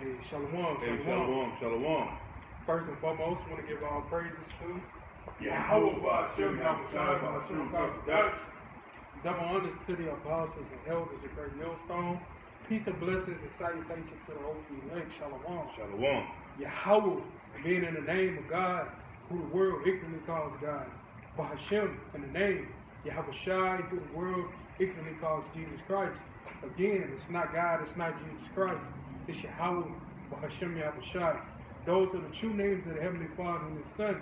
Hey, shalom, Hey, shalom. shalom. First and foremost, I want to give all praises to Yahweh Ba'Shem Yahushua Ba'Shem Ba'Shem. double honors to the apostles and elders of Great Millstone. Peace and blessings and salutations to the hopefully elect. Shalom. Shalom. Yahweh, being in the name of God, who the world ignorantly calls God. Ba'Shem, in the name Yahweh Shai, who the world ignorantly calls Jesus Christ. Again, it's not God, it's not Jesus Christ. It's Yahweh, Ba'Shem Yahweh Shai. Those are the true names of the Heavenly Father and His Son.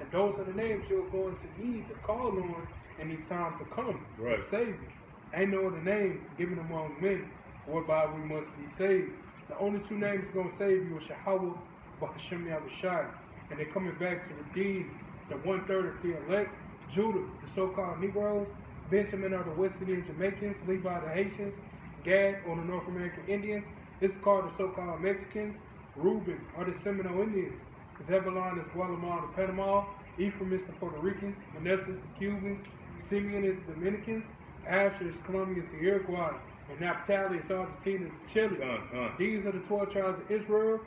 And those are the names you're going to need to call on in these times to come. Right. The Savior. Ain't no other name given among men whereby we must be saved. The only two names going to save you is Yahweh, Ba'Shem Yahweh Shai. And they're coming back to redeem the 1/3 of the elect, Judah, the so-called Negroes, Benjamin are the West Indian Jamaicans, Levi the Haitians, Gad or the North American Indians, Issachar the so-called Mexicans, Reuben are the Seminole Indians, Zebulon is Guatemala the Panama, Ephraim is the Puerto Ricans, Manasseh is the Cubans, Simeon is the Dominicans, Asher is Colombia is the Uruguay, and Naphtali is Argentina and Chile. These are the 12 tribes of Israel,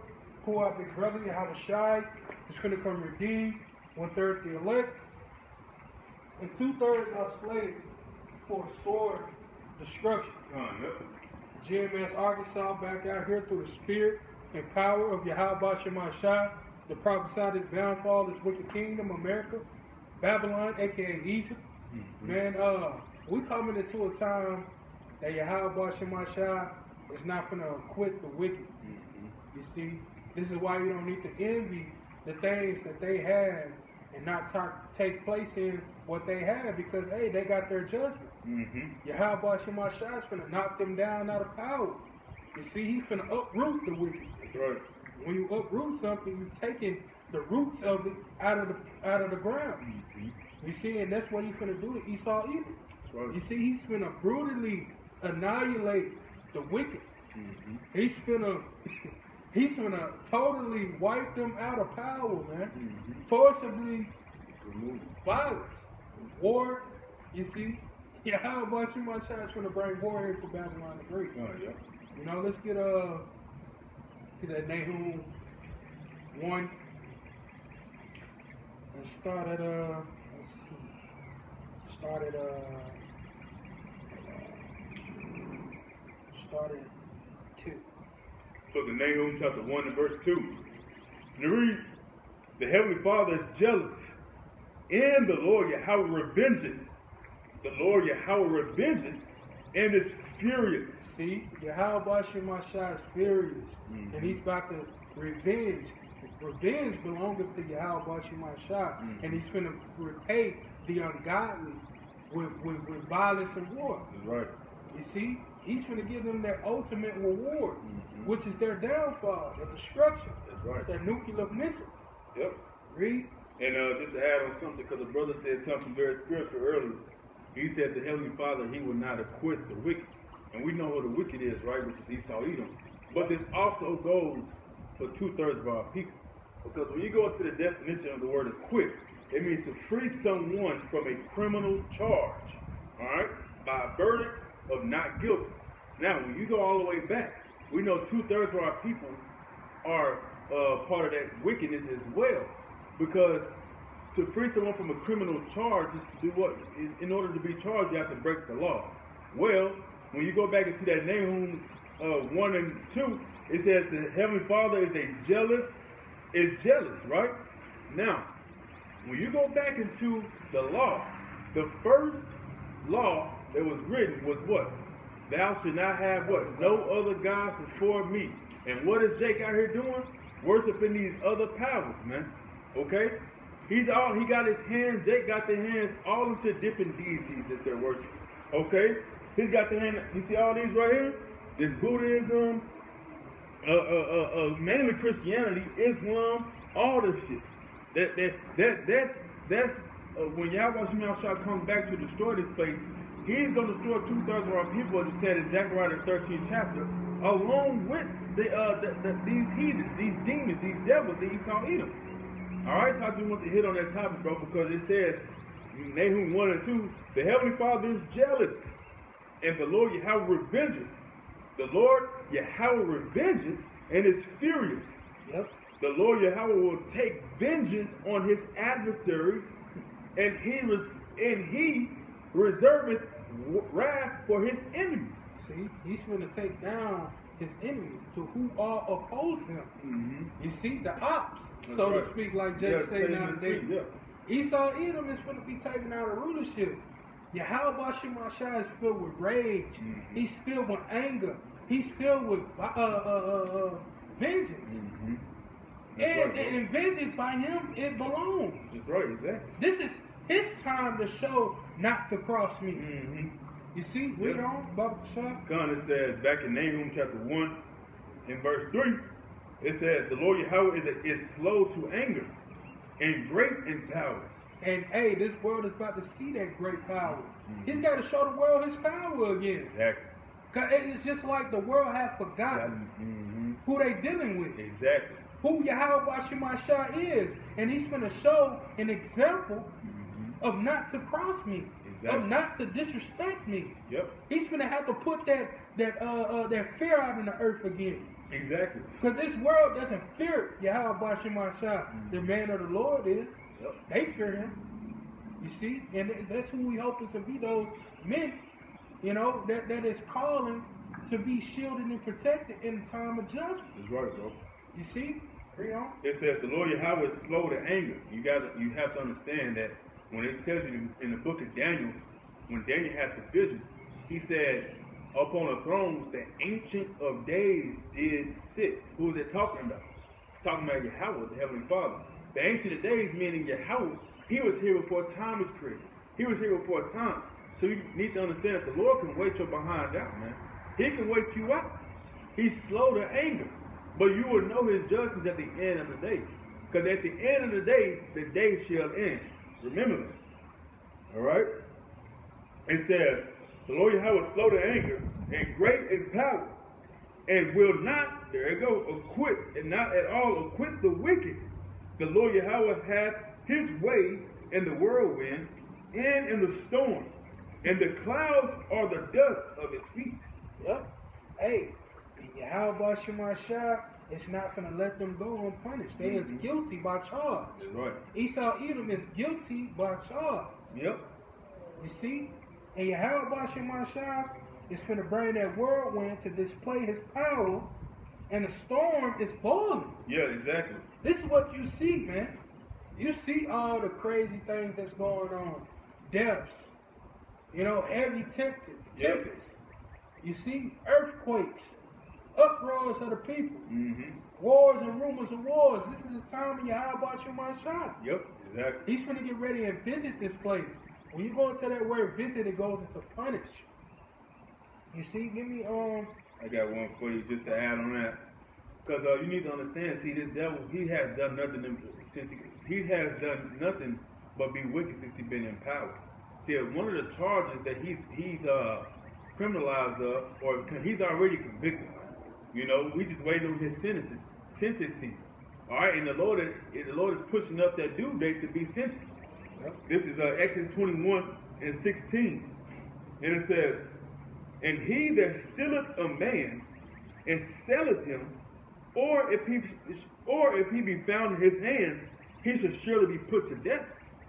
who are big brother Yahweh Shai, is finna come redeem, 1/3 the elect, and 2/3 are slaves for sword destruction. GMS Arkansas back out here through the spirit and power of Yahweh Ba'Shem Shai, the prophesied his downfall, his wicked kingdom, America, Babylon, aka Egypt. Man, we coming into a time that Yahweh Ba'Shem Shai is not finna acquit the wicked. You see, this is why you don't need to envy the things that they have and not take place in what they have, because hey, they got their judgment. Yahweh Ba'Shem Shai is finna knock them down out of power. You see, he's finna uproot the wicked. That's right. When you uproot something, you're taking the roots of it out of the ground. You see, and that's what he's finna do to Esau Edom. That's right. You see, he's finna brutally annihilate the wicked. He's finna totally wipe them out of power, man. Forcibly violence, war. You see, Yahweh Ba'Shem Shai is finna bring war into Babylon the Great. You know, let's get that Nahum 1. Let's start at start at 2. Book of Nahum, chapter 1 and verse 2. And it reads, the Heavenly Father is jealous, and the Lord Yahweh revengeth. The Lord Yahweh revengeth, and is furious. See, Yahweh Ba'Shem Shai is furious, and he's about to revenge. Revenge belongeth to Yahweh Ba'Shem Shai, and he's finna repay the ungodly with violence and war. That's right. You see, he's finna give them their ultimate reward, which is their downfall, their destruction. That's right. Their nuclear missile. Yep. Read. And just to add on something, because the brother said something very spiritual earlier. He said the Heavenly Father, he will not acquit the wicked. And we know who the wicked is, right, which is Esau Edom. But this also goes for 2/3 of our people. Because when you go into the definition of the word acquit, it means to free someone from a criminal charge, all right, by a verdict of not guilty. Now, when you go all the way back, we know 2/3 of our people are part of that wickedness as well. Because to free someone from a criminal charge is to do what? In order to be charged, you have to break the law. Well, when you go back into that Nahum 1 and 2, it says the Heavenly Father is jealous, right? Now, when you go back into the law, the first law that was written was what? Thou should not have what? No other gods before me. And what is Jake out here doing? Worshiping these other powers, man. Okay? He got his hands, Jake got their hands all into different deities that they're worshiping. Okay? He's got the hand, you see all these right here? There's Buddhism, mainly Christianity, Islam, all this shit. That's when Yahweh Shai comes back to destroy this place, he's going to destroy 2/3 of our people, as it said in Zechariah the 13th chapter, along with these heathens, these demons, these devils, the Esau Edom. Alright, so I just want to hit on that topic, bro, because it says, Nahum 1 and 2, the Heavenly Father is jealous, and the Lord Yahweh revengeth. The Lord Yahweh revengeth, and is furious. Yep. The Lord Yahweh will take vengeance on his adversaries, and he reserveth wrath for his enemies. See, he's going to take down his enemies to who all oppose him. Mm-hmm. You see, the ops, That's so right. to speak, like Jake say Satan nowadays. is free, yeah. Esau Edom is going to be taken out of rulership. Yahweh Shemashah is filled with rage. Mm-hmm. He's filled with anger. He's filled with vengeance. Mm-hmm. And vengeance by him, it belongs. That's right, exactly. This is his time to show not to cross me. Mm-hmm. You see, read on, Baba Shah. Con, it says back in Nahum chapter 1, in verse 3, it says, the Lord Yahweh is slow to anger and great in power. And hey, this world is about to see that great power. He's got to show the world his power again. Exactly. 'Cause it's just like the world have forgotten who they dealing with. Exactly. Who Yahweh Shemashah is. And he's going to show an example of not to cross me. Exactly. Of not to disrespect me. Yep. He's going to have to put that fear out in the earth again. Exactly. Because this world doesn't fear Yahweh Shemashah. The man of the Lord is. Yep. They fear him. You see? And that's who we hoping to be, those men, you know, that is calling to be shielded and protected in the time of judgment. That's right, bro. You see? Read on. It says the Lord Yahweh is slow to anger. You have to understand that when it tells you in the book of Daniel, when Daniel had the vision, he said, upon the thrones the Ancient of Days did sit. Who is it talking about? It's talking about Yahweh, the Heavenly Father. The Ancient of Days, meaning Yahweh, he was here before time was created. He was here before time. So you need to understand that the Lord can wait your behind out, man. He can wait you out. He's slow to anger. But you will know his judgments at the end of the day. Because at the end of the day shall end. Remember that. Alright? It says, the Lord Yahweh is slow to anger and great in power, and will not, there you go, acquit, and not at all acquit the wicked. The Lord Yahweh hath his way in the whirlwind and in the storm, and the clouds are the dust of his feet. Yep. Hey, and Yahweh Shemashah is not going to let them go unpunished. They is guilty by charge. That's right. Esau Edom is guilty by charge. Yep. You see? And Yahweh Shemashah is going to bring that whirlwind to display his power, and the storm is boiling. Yeah, exactly. This is what you see, man. You see all the crazy things that's going on. Deaths. You know, heavy tempests. You see earthquakes. Uproars of the people. Wars and rumors of wars. This is the time of Yahweh Shemashah. Yep, exactly. He's going to get ready and visit this place. When you go into that word visit, it goes into punish. You see, give me I got one for you just to add on that. Because you need to understand, see, this devil, he has done nothing since he has done nothing but be wicked since he's been in power. See, one of the charges that he's criminalized of, or he's already convicted. You know, we just waiting on his sentencing. All right, and the Lord is pushing up that due date to be sentenced. Yep. This is Exodus 21:16, and it says, "And he that stealeth a man and selleth him, or if he be found in his hand, he shall surely be put to death."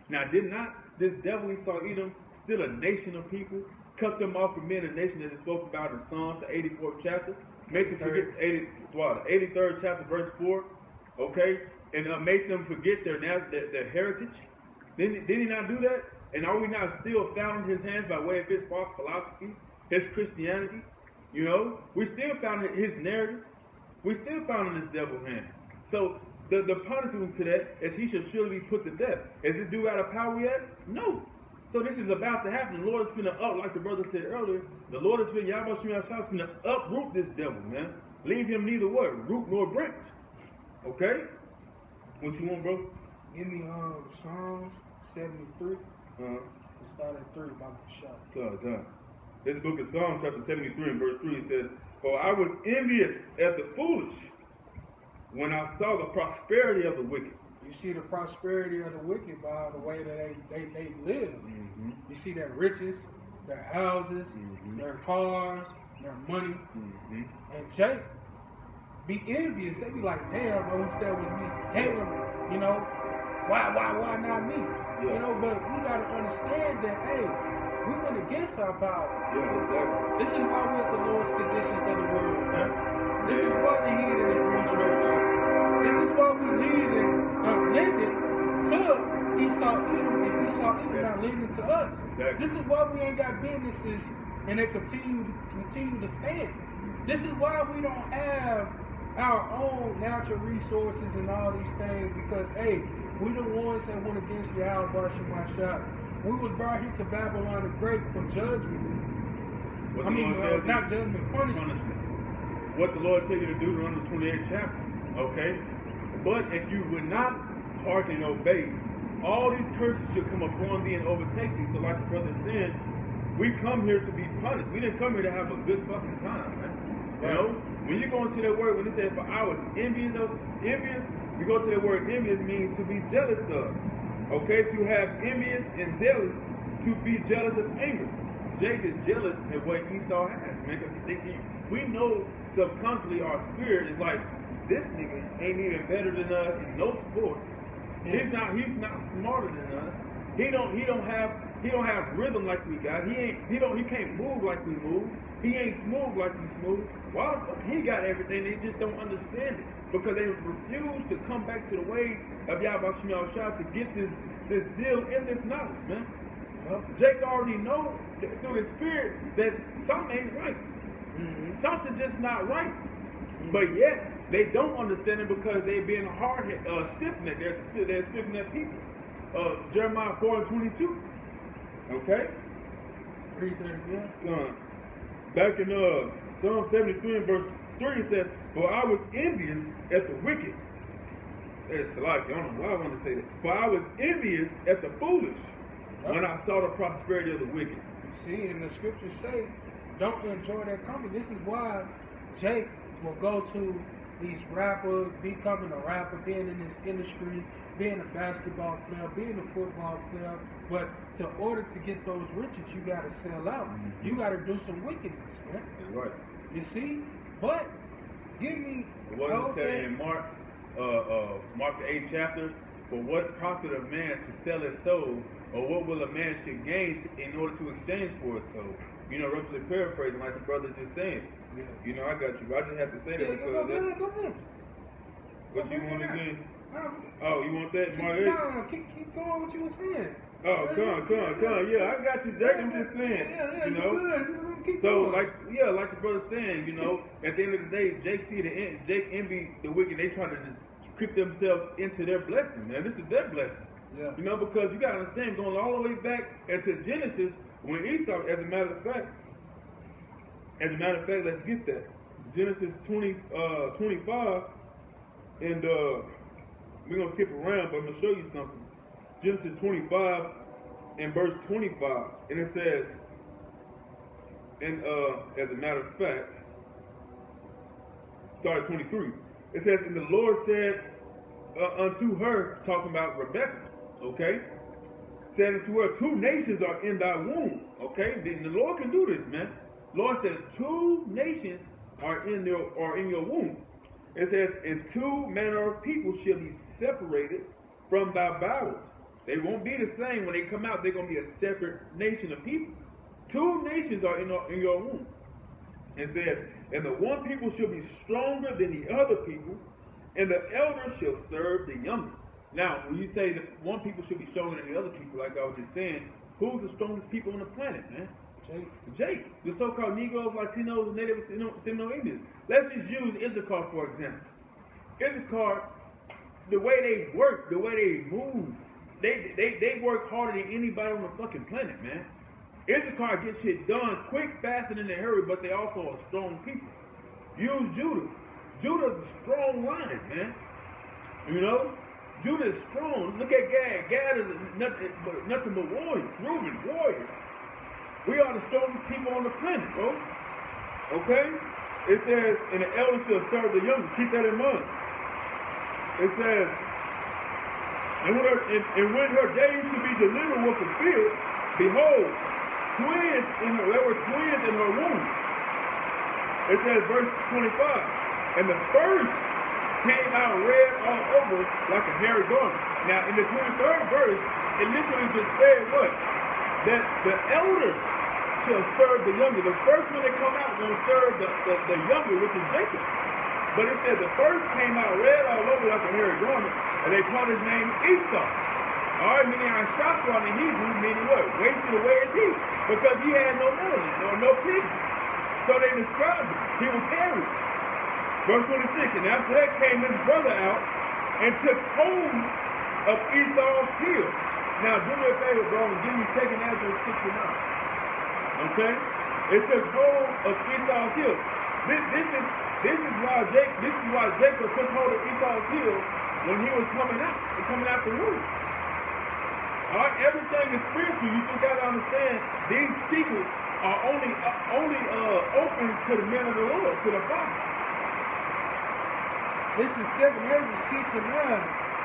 Now, did not this devil Esau Edom steal a nation of people, cut them off from being a nation that is spoken about in Psalms, the 84th chapter, make them forget the 83rd chapter, verse 4, okay, and make them forget their heritage? Did he not do that? And are we not still found in his hands by way of his false philosophies, his Christianity? You know, we still found in his narratives. We still found in this devil's hand. So the punishment to that is he should surely be put to death. Is this dude out of power yet? No. So this is about to happen. The Lord is finna like the brother said earlier, the Lord is finna, Yahweh Shemashah is finna uproot this devil, man. Leave him neither what? Root nor branch. Okay? What you want, bro? Give me Psalms 73. Let's start at 3 about the shot. God. This book of Psalms, chapter 73, and verse 3, it says, "For I was envious at the foolish when I saw the prosperity of the wicked." You see the prosperity of the wicked by the way that they live. You see their riches, their houses, their cars, their money. And Jake, be envious. They be like, damn, I wish that was me. Damn, you know, why not me? Yeah. You know, but we gotta understand that, hey, we went against our power. Yeah, exactly. This is why we're at the lowest conditions of the world, man. This is why the heathen is ruling over us. This is why we lending to Esau Edom, and Esau Edom not lending to us. Exactly. This is why we ain't got businesses and they continue to stand. This is why we don't have our own natural resources and all these things, because hey, we the ones that went against Yahweh Shemashah. We was brought here to Babylon the Great for judgment. What I the mean, Lord tells you- not judgment, punishment. What the Lord tell you to do in the 28th chapter, okay? But if you would not hearken and obey, all these curses should come upon thee and overtake thee. So like the brother said, we come here to be punished. We didn't come here to have a good fucking time, man. You know? When you go into that word, when it says, for I was envious, you go to the word envious means to be jealous of. Okay? To have envious and zealous, to be jealous of anger. Jake is jealous of what Esau has, man. Because we know subconsciously our spirit is like, this nigga ain't even better than us in no sports. Yeah. He's not smarter than us. He don't have rhythm like we got. He can't move like we move. He ain't smooth like we smooth. Why the fuck he got everything? They just don't understand it. Because they refuse to come back to the ways of Yahweh Shemel Shah to get this zeal and this knowledge, man. Jake already knows through the spirit that something ain't right. Mm-hmm. Something just not right. But yet, they don't understand it because they're being hard-headed, stiff-necked. They're stiff-necked people. Jeremiah 4:22. Okay? Read that again. Back in Psalm 73 and verse 3, it says, for I was envious at the wicked. It's like, I don't know why I want to say that. For I was envious at the foolish when I saw the prosperity of the wicked. See, and the scriptures say, don't enjoy that company. This is why Jake will go to these rappers, becoming a rapper, being in this industry, being a basketball player, being a football player. But to order to get those riches, you got to sell out. Mm-hmm. You got to do some wickedness, man. That's right. You see? But give me. What does it tell you in Mark the 8th chapter? For what profit a man to sell his soul, or what will a man should gain in order to exchange for his soul? You know, roughly paraphrasing, like the brother just saying. Yeah. You know, I got you. I just have to say that Yeah, because go ahead. what you want again? Oh, you want that, Mark? No, keep going what you were saying. Oh, come. Yeah, I got you, Jake. I'm just saying. Yeah, you know. good. Keep So, going. like the brother saying, you know, at the end of the day, Jake envy the wicked. They try to creep themselves into their blessing, man. This is their blessing. Yeah. You know, because you gotta understand, going all the way back into Genesis, when Esau, as a matter of fact, let's get that. Genesis 25, and we're gonna skip around, but I'm gonna show you something. Genesis 25 and verse 25, and it says, and as a matter of fact, 23. It says, and the Lord said unto her, talking about Rebekah, okay? Said unto her, 2 nations are in thy womb, okay? The Lord can do this, man. Lord said, 2 nations are in your womb. It says, and 2 manner of people shall be separated from thy bowels. They won't be the same when they come out. They're going to be a separate nation of people. 2 nations are in your womb. It says, and the one people shall be stronger than the other people, and the elder shall serve the younger. Now, when you say that one people should be stronger than the other people, like I was just saying, who's the strongest people on the planet, man? Jake. The so-called Negroes, Latinos, and Native Semino-Indians. Let's just use Issachar, for example. Issachar, the way they work, the way they move, they work harder than anybody on the fucking planet, man. Issachar gets shit done quick, fast, and in a hurry, but they also are strong people. Use Judah. Judah's a strong line, man. You know? Judah is strong. Look at Gad. Gad is nothing but warriors. Reuben, warriors. We are the strongest people on the planet, bro. Okay? It says, and the elder shall serve the younger. Keep that in mind. It says, and when her days to be delivered were fulfilled, behold, there were twins in her womb. It says, verse 25, And the first came out red all over like a hairy garment. Now, in the 23rd verse, it literally just said what? That the elder shall serve the younger. The first one that come out will serve the younger, which is Jacob. But it said the first came out red all over like a hairy garment, and they called his name Esau. All right, meaning Ashashwan in Hebrew, meaning what? Wasted away as he, because he had no melanin or no pigment. So they described him. He was hairy. Verse 26, and after that came his brother out and took hold of Esau's heel. Now, do me a favor, bro, and give me 2nd Ezra 6 and 9. Okay? It took hold of Esau's heel. This is why Jacob took hold of Esau's heel when he was coming out the womb. All right, everything is spiritual. You just got to understand these secrets are only open to the men of the Lord, to the fathers. This is 2nd Ezra 6 and 9.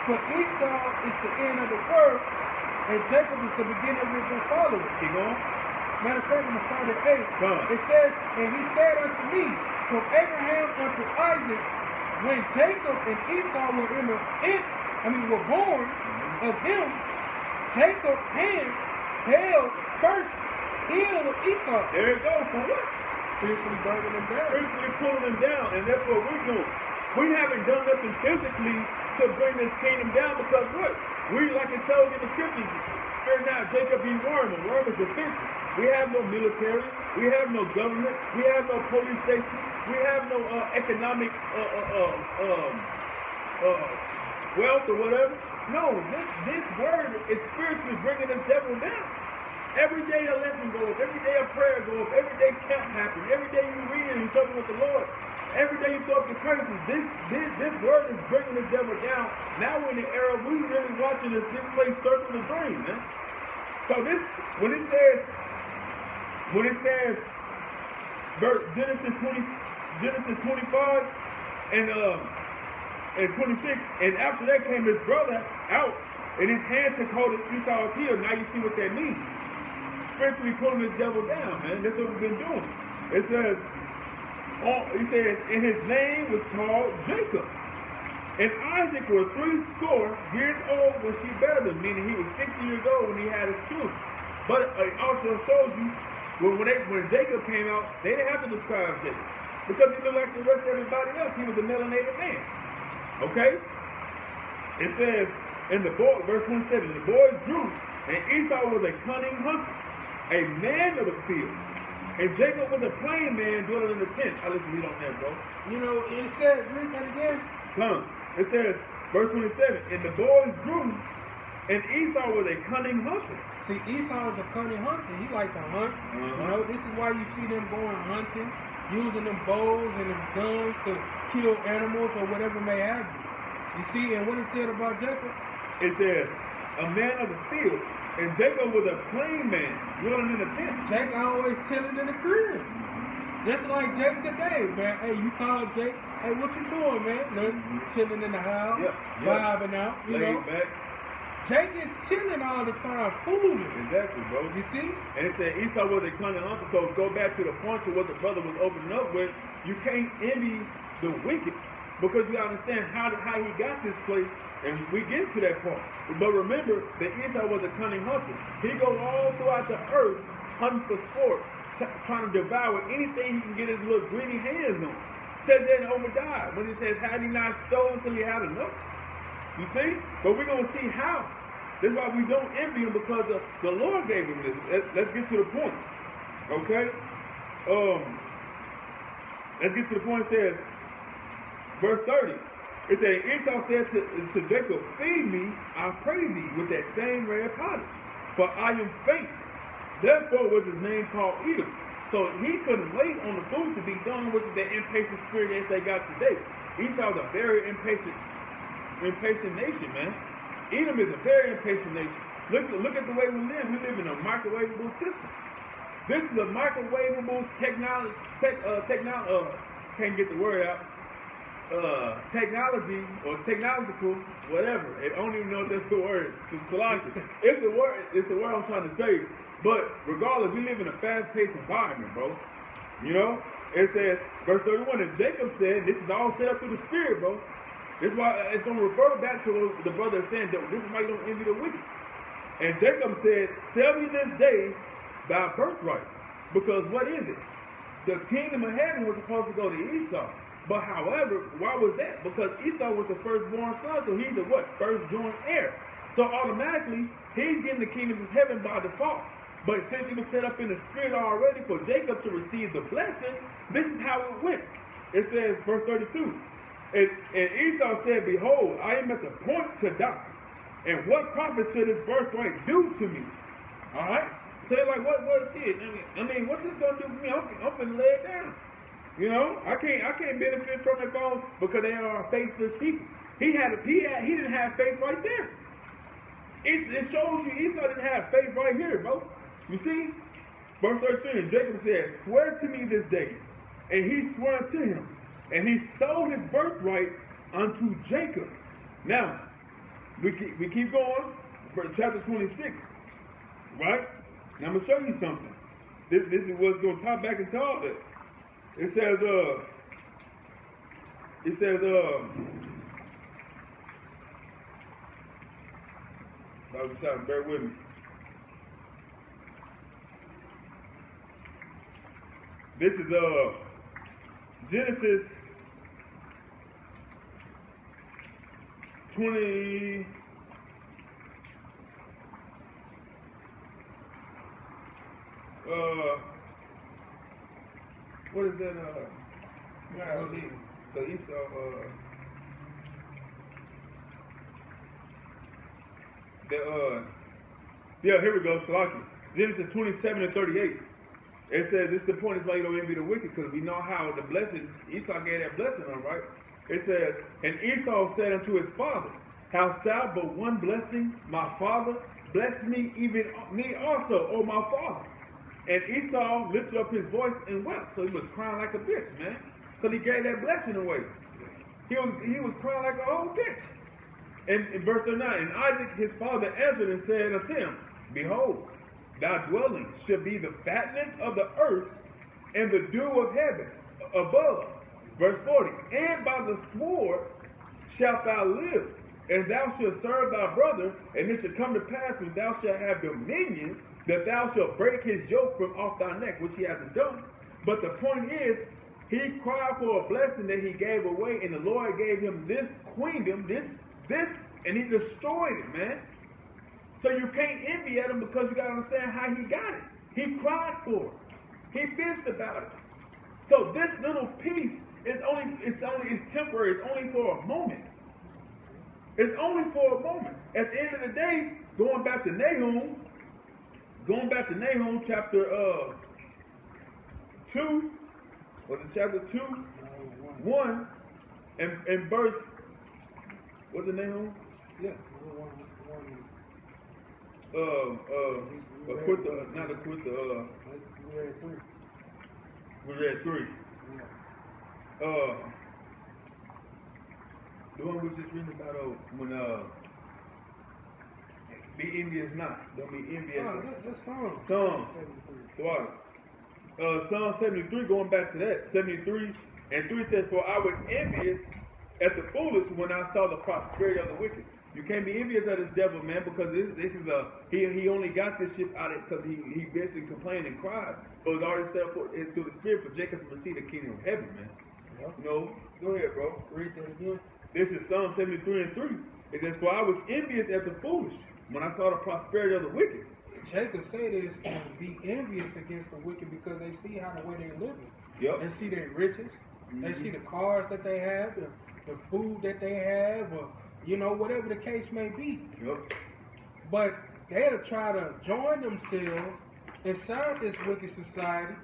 For Esau is the end of the world, and Jacob is the beginning of his followers. Keep going. Matter of fact, I'm going to start at 8. Come. It says, and he said unto me, from Abraham unto Isaac, when Jacob and Esau were born of him, Jacob's hand held first heel of Esau. There it goes. For what? Spiritually burning them down. Spiritually pulling them down, and that's what we're doing. We haven't done nothing physically to bring this kingdom down because what? We, like it tells in the scriptures, fear not Jacob be worm, and worm is defensive. We have no military, we have no government, we have no police station, we have no economic wealth or whatever. No, this word is spiritually bringing this devil down. Every day a lesson goes, every day a prayer goes, every day camp happens, every day you read and you something with the Lord. Every day you throw up the curses. This word is bringing the devil down. Now we're in the era we really watching this place circle the dream, man. So this when it says Genesis 25 and 26, and after that came his brother out, and his hand took hold of Esau's heel. Now you see what that means. Spiritually pulling this devil down, man. That's what we've been doing. It says, and his name was called Jacob. And Isaac was 80 years old when she bare them, meaning he was 60 years old when he had his children. But it also shows you, when Jacob came out, they didn't have to describe Jacob. Because he looked like the rest of everybody else. He was a melanated man. Okay? It says, verse 27, the boys grew, and Esau was a cunning hunter, a man of the field. And Jacob was a plain man dwelling in the tent. I listen to read on that, bro. You know, it says, read that again. Come. It says, verse 27, and the boys grew, and Esau was a cunning hunter. See, Esau is a cunning hunter. He liked to hunt. You know, this is why you see them going hunting, using them bows and them guns to kill animals or whatever may have you. You see, and what it said about Jacob? It says, a man of the field. And Jacob was a plain man, dwelling in a tent. Jake always chilling in the crib. Just like Jake today, man. Hey, you call Jake, hey, what you doing, man? Nothing. Chilling in the house, vibing out, you know. Back. Jake is chilling all the time, fooling. Exactly, bro. You see? And it said Esau was a cunning hunter. So go back to the point to what the brother was opening up with. You can't envy the wicked because you understand how he got this place. And we get to that point. But remember that Esau was a cunning hunter. He goes all throughout the earth hunting for sport, trying to devour anything he can get his little greedy hands on. It says that in Obadiah, when it says, had he not stolen until he had enough? You see? But we're going to see how. That's why we don't envy him, because the Lord gave him this. Let's get to the point. Okay? Let's get to the point. It says, verse 30. It says, Esau said to Jacob, feed me, I pray thee, with that same red pottage, for I am faint. Therefore was his name called Edom. So he couldn't wait on the food to be done, which is that impatient spirit that they got today. Esau is a very impatient nation, man. Edom is a very impatient nation. Look at the way we live. We live in a microwavable system. This is a microwavable technology, can't get the word out. Technology or technological, whatever. I don't even know if that's the word. It's the word I'm trying to say. But regardless, we live in a fast-paced environment, bro. You know, it says, verse 31, and Jacob said, this is all set up through the Spirit, bro. This is why it's going to refer back to what the brother is saying, that this is why you don't envy the wicked. And Jacob said, sell me this day thy birthright. Because what is it? The kingdom of heaven was supposed to go to Esau. But however, why was that? Because Esau was the firstborn son, so he's a what? First joint heir. So automatically, he's getting the kingdom of heaven by default. But since it was set up in the spirit already for Jacob to receive the blessing, this is how it went. It says, verse 32, and Esau said, behold, I am at the point to die. And what profit should this birthright do to me? All right? So they're like, what is it? I mean, what's this going to do for me? I'm finna lay it down. You know, I can't benefit from it all because they are faithless people. He didn't have faith right there. It shows you Esau didn't have faith right here, bro. You see? Verse 33, and Jacob said, swear to me this day. And he swore to him. And he sold his birthright unto Jacob. Now, we keep going for chapter 26. Right? Now I'm going to show you something. This is what's going to tie back into all that. It says, bear with me. This is Genesis 20. What is that? The Esau. Yeah, here we go. Salaki. Genesis 27 and 38. It says, this is the point, is why you don't envy the wicked, because we know how the blessing, Esau gave that blessing on, right? It says, and Esau said unto his father, hast thou but one blessing, my father? Bless me, even me also, O my father. And Esau lifted up his voice and wept. So he was crying like a bitch, man, because he gave that blessing away. He was crying like a old bitch. And in verse 39, and Isaac his father answered and said unto him, behold, thy dwelling shall be the fatness of the earth and the dew of heaven above. Verse 40, and by the sword shalt thou live, and thou shalt serve thy brother, and it shall come to pass when thou shalt have dominion, that thou shalt break his yoke from off thy neck, which he hasn't done. But the point is, he cried for a blessing that he gave away, and the Lord gave him this queendom, this, and he destroyed it, man. So you can't envy at him because you got to understand how he got it. He cried for it. He bitched about it. So this little piece it's temporary. It's only for a moment. It's only for a moment. At the end of the day, going back to Nahum, chapter 2, was it chapter 2, 1, and verse, what's the Nahum? Yeah. We read 3. Yeah. The one we just reading about when be envious not. Don't be envious. That's Psalm. Psalm 73, going back to that. 73 and 3 says, for I was envious at the foolish when I saw the prosperity of the wicked. You can't be envious of this devil, man, because this is he only got this shit out of it because he bitched and complained and cried. But it was already set up through the spirit for Jacob to receive the kingdom of heaven, man. Yep. You know, go ahead, bro. Read that again. This is Psalm 73 and 3. It says, for I was envious at the foolish when I saw the prosperity of the wicked. Jacob say this and be envious against the wicked because they see how the way they're living. Yep. They see their riches. Mm-hmm. They see the cars that they have, the food that they have, or whatever the case may be. Yep. But they'll try to join themselves inside this wicked society.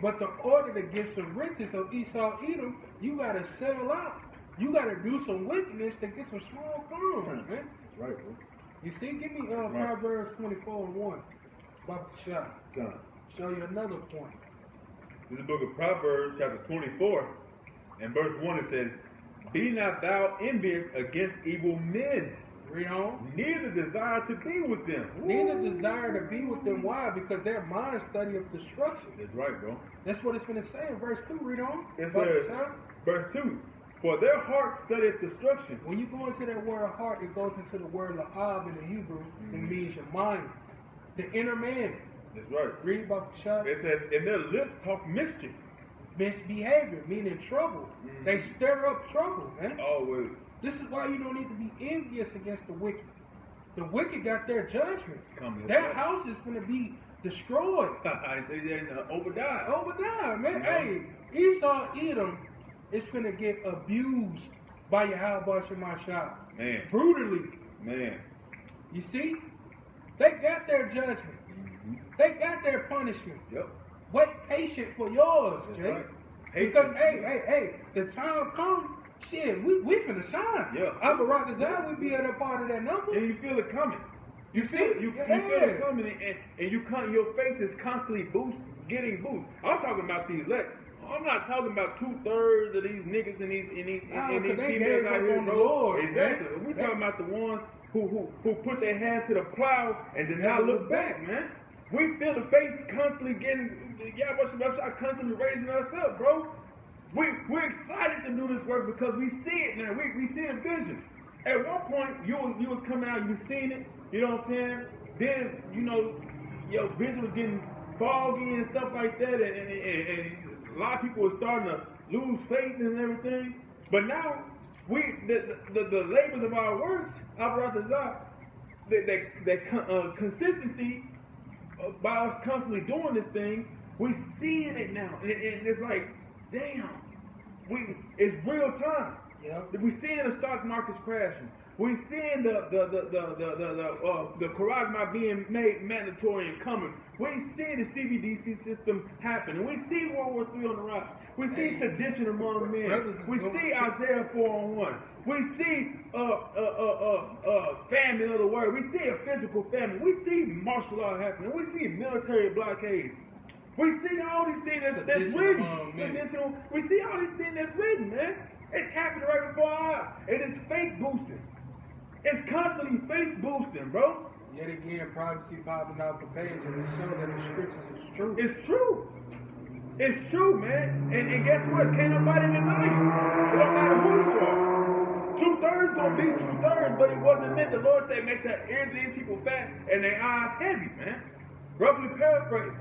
But the order to get some riches of Esau Edom, you got to sell out. You got to do some wickedness to get some small crumbs, man. That's right, bro. You see, give me Proverbs 24 and 1. About the shot. God. Show you another point. In the book of Proverbs, chapter 24, and verse 1, it says, be not thou envious against evil men. Read on. Neither desire to be with them. Neither desire to be with them. Why? Because their mind study of destruction. That's right, bro. That's what it's going to say in verse 2. Read on. It Brother says, Sean. verse 2, for their heart studieth destruction. When you go into that word heart, it goes into the word la'ab in the Hebrew, and means your mind, the inner man. That's right. Read Brother Sean. It says, and their lips talk mischief. Misbehavior, meaning trouble. They stir up trouble, man. Always. This is why you don't need to be envious against the wicked. The wicked got their judgment. Coming. Their house is going to be destroyed. I tell you that in Obadiah. Obadiah, man. Hey, Esau, Edom is going to get abused by Yahweh Shemashah. Man. Brutally. Man. You see? They got their judgment. They got their punishment. Yep. Wait patient for yours, That's Jay. right. Because, Patient. hey, the time come, shit, we finna shine. Yeah. Abarak Desire, we be at a part of that number. And you feel it coming. You see feel it? it. You Yeah. feel it coming, and your faith is constantly getting boosted. I'm talking about these. I'm not talking about 2/3 of these niggas and these because they females gave out up here, on the bro. Lord, Exactly. man. We talking about the ones who put their hand to the plow and did not look back, man. We feel the faith constantly constantly raising us up, bro. We're excited to do this work because we see it now. We see the vision. At one point, you was coming out, you seen it. You know what I'm saying? Then your vision was getting foggy and stuff like that, and a lot of people were starting to lose faith and everything. But now the labors of our works, that consistency by us constantly doing this thing, we seeing it now, and it's like, damn, it's real time. Yep. We seeing the stock markets crashing. We seeing the Karagma being made mandatory and coming. We see the CBDC system happening. We see World War III on the rise. We see sedition among men. We see Isaiah 4:1. We see famine of the word. We see a physical famine. We see martial law happening. We see military blockade. We see all these things that's written. Sedition. We see all these things that's written, man. It's happening right before our eyes. It is faith boosting. It's constantly faith boosting, bro. Yet again, prophecy popping out the pages and show that the scriptures is true. It's true. It's true, man. And guess what? Can't nobody deny you. It don't matter who you are. 2/3 gonna be 2/3, but it wasn't meant. The Lord said, make the ears of these people fat and their eyes heavy, man. Roughly paraphrased.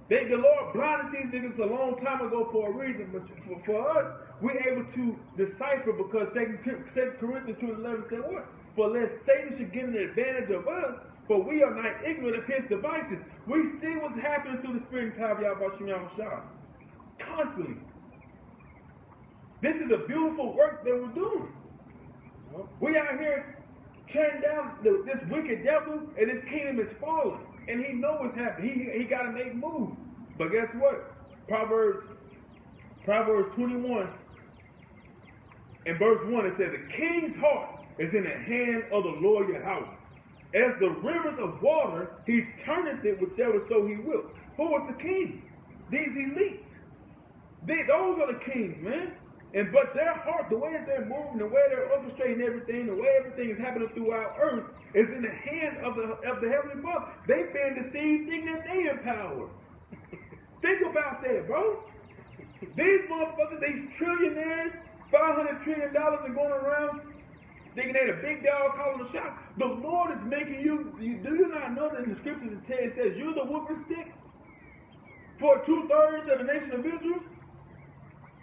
The Lord blinded these niggas a long time ago for a reason, but for us, we're able to decipher because 2 Corinthians 2:11 said what? For lest Satan should get an advantage of us, but we are not ignorant of his devices. We see what's happening through the spirit and power of Yahweh constantly. This is a beautiful work that we're doing. We out here tearing down this wicked devil, and his kingdom is falling. And he knows what's happening. He got to make moves. But guess what? Proverbs 21 and verse 1, it says, the king's heart is in the hand of the Lord Yahweh. As the rivers of water, he turneth it whichever so he will. Who is the king? These elites. Those are the kings, man. But their heart, the way that they're moving, the way they're orchestrating everything, the way everything is happening throughout earth, is in the hand of the Heavenly Father. They've been deceived thinking that they in power. Think about that, bro. These motherfuckers, these trillionaires, $500 trillion are going around thinking they're the big dog calling the shot. The Lord is making you, do you not know that in the scriptures it says you're the whooping stick for 2/3 of the nation of Israel?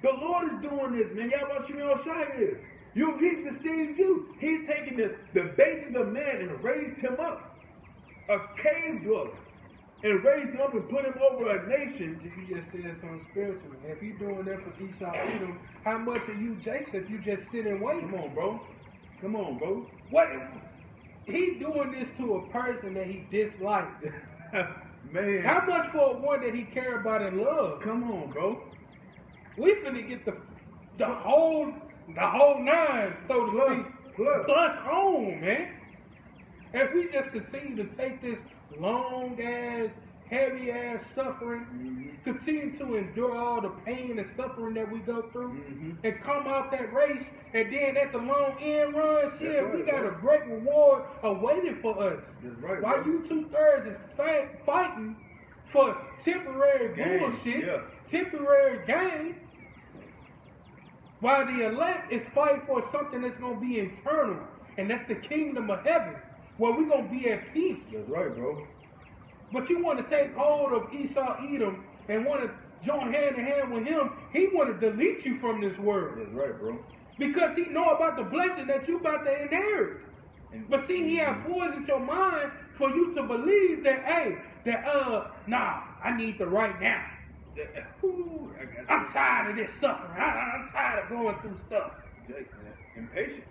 The Lord is doing this, man. Yahweh Shemel Shai is. He deceived you. He's taken the basis of man and raised him up. A cave dweller. And raised him up and put him over a nation. You just said something spiritual. If you doing that for Esau Edom, how much are you Jakes if you just sit and wait? Come on, bro. Come on, bro. What? He doing this to a person that he dislikes. Man. How much for one that he care about and love? Come on, bro. We finna get the whole nine, so to speak. Plus on, man. If we just continue to take this long ass heavy ass suffering, continue to endure all the pain and suffering that we go through, and come out that race, and then at the long end run, shit, right, we got bro. a great reward awaiting for us. That's right, While bro. you 2/3 is fighting for temporary Gain, bullshit, yeah. temporary gain, while the elect is fighting for something that's going to be eternal, and that's the kingdom of heaven, where we're going to be at peace. That's right, bro. But you want to take hold of Esau Edom and want to join hand in hand with him. He want to delete you from this world That's right, bro. because he know about the blessing that you about to inherit. But see, he have poisoned your mind for you to believe that, hey, nah, I need the right now. Ooh, I got you. I'm tired of this suffering. I'm tired of going through stuff. Jake, man. Impatient.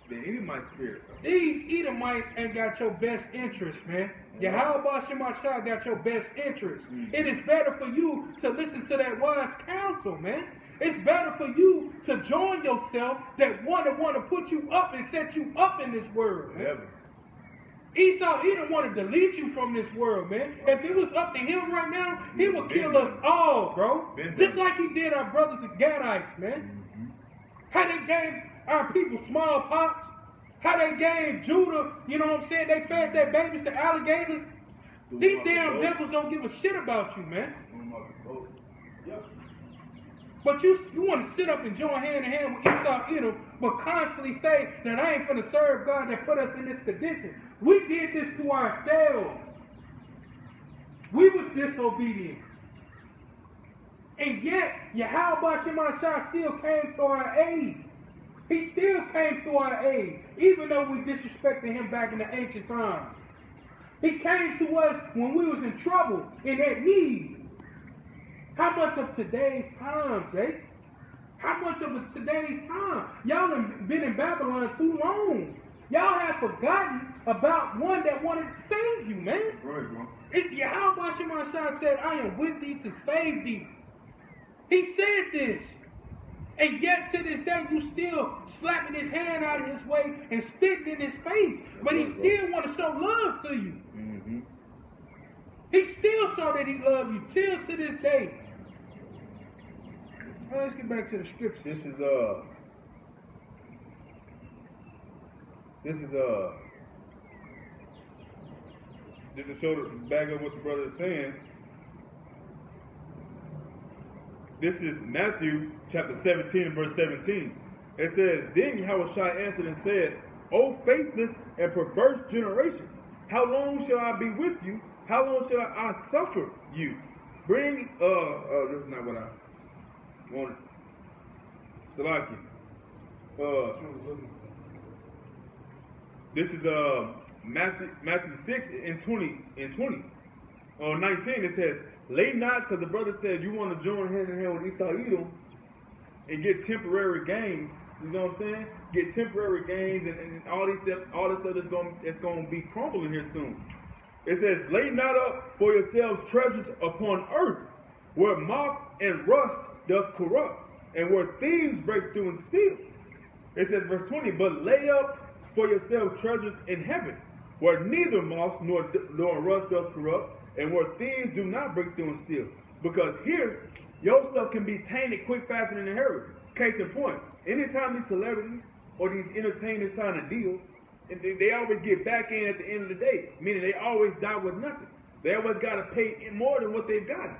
The Edomite spirit, bro. These Edomites ain't got your best interest, man. Yahweh Shemashah got your best interest. It is better for you to listen to that wise counsel, man. It's better for you to join yourself that want to put you up and set you up in this world, man. Never. Esau, he don't want to delete you from this world, man. If it was up to him right now, he would kill us all, bro. Just like he did our brothers and Gadites, man. How they gave our people smallpox. How they gave Judah, you know what I'm saying? They fed their babies to alligators. These damn devils don't give a shit about you, man. Yep. But you want to sit up and join hand in hand with Esau Edom, but constantly say that I ain't finna serve God that put us in this condition. We did this to ourselves. We was disobedient. And yet, Yahweh Shemashah still came to our aid. He still came to our aid, even though we disrespected him back in the ancient times. He came to us when we was in trouble, in that need. How much of today's time, Jake? How much of today's time? Y'all done been in Babylon too long. Y'all have forgotten about one that wanted to save you, man. Right, bro. Yahweh Shemashah said, I am with thee to save thee. He said this. And yet to this day, you still slapping his hand out of his way and spitting in his face. But he still want to show love to you. He still show that he love you till to this day. Well, let's get back to the scriptures. This is to show the back up what the brother is saying. This is Matthew chapter 17 and verse 17. It says, Then Yahushua answered and said, O faithless and perverse generation, how long shall I be with you? How long shall I suffer you? Bring, this is not what I wanted. Salaki. This is Matthew 6 and 20. 19, it says, Lay not, because the brother said you want to join hand in hand with Esau Edom and get temporary gains. You know what I'm saying? Get temporary gains and all this stuff that's going to be crumbling here soon. It says, Lay not up for yourselves treasures upon earth, where moth and rust doth corrupt, and where thieves break through and steal. It says, verse 20, But lay up for yourselves treasures in heaven, where neither moth nor rust doth corrupt, and where thieves do not break through and steal. Because here, your stuff can be tainted quick, fast, and in a hurry. Case in point, anytime these celebrities or these entertainers sign a deal, and they always get back in at the end of the day, meaning they always die with nothing. They always got to pay more than what they've gotten.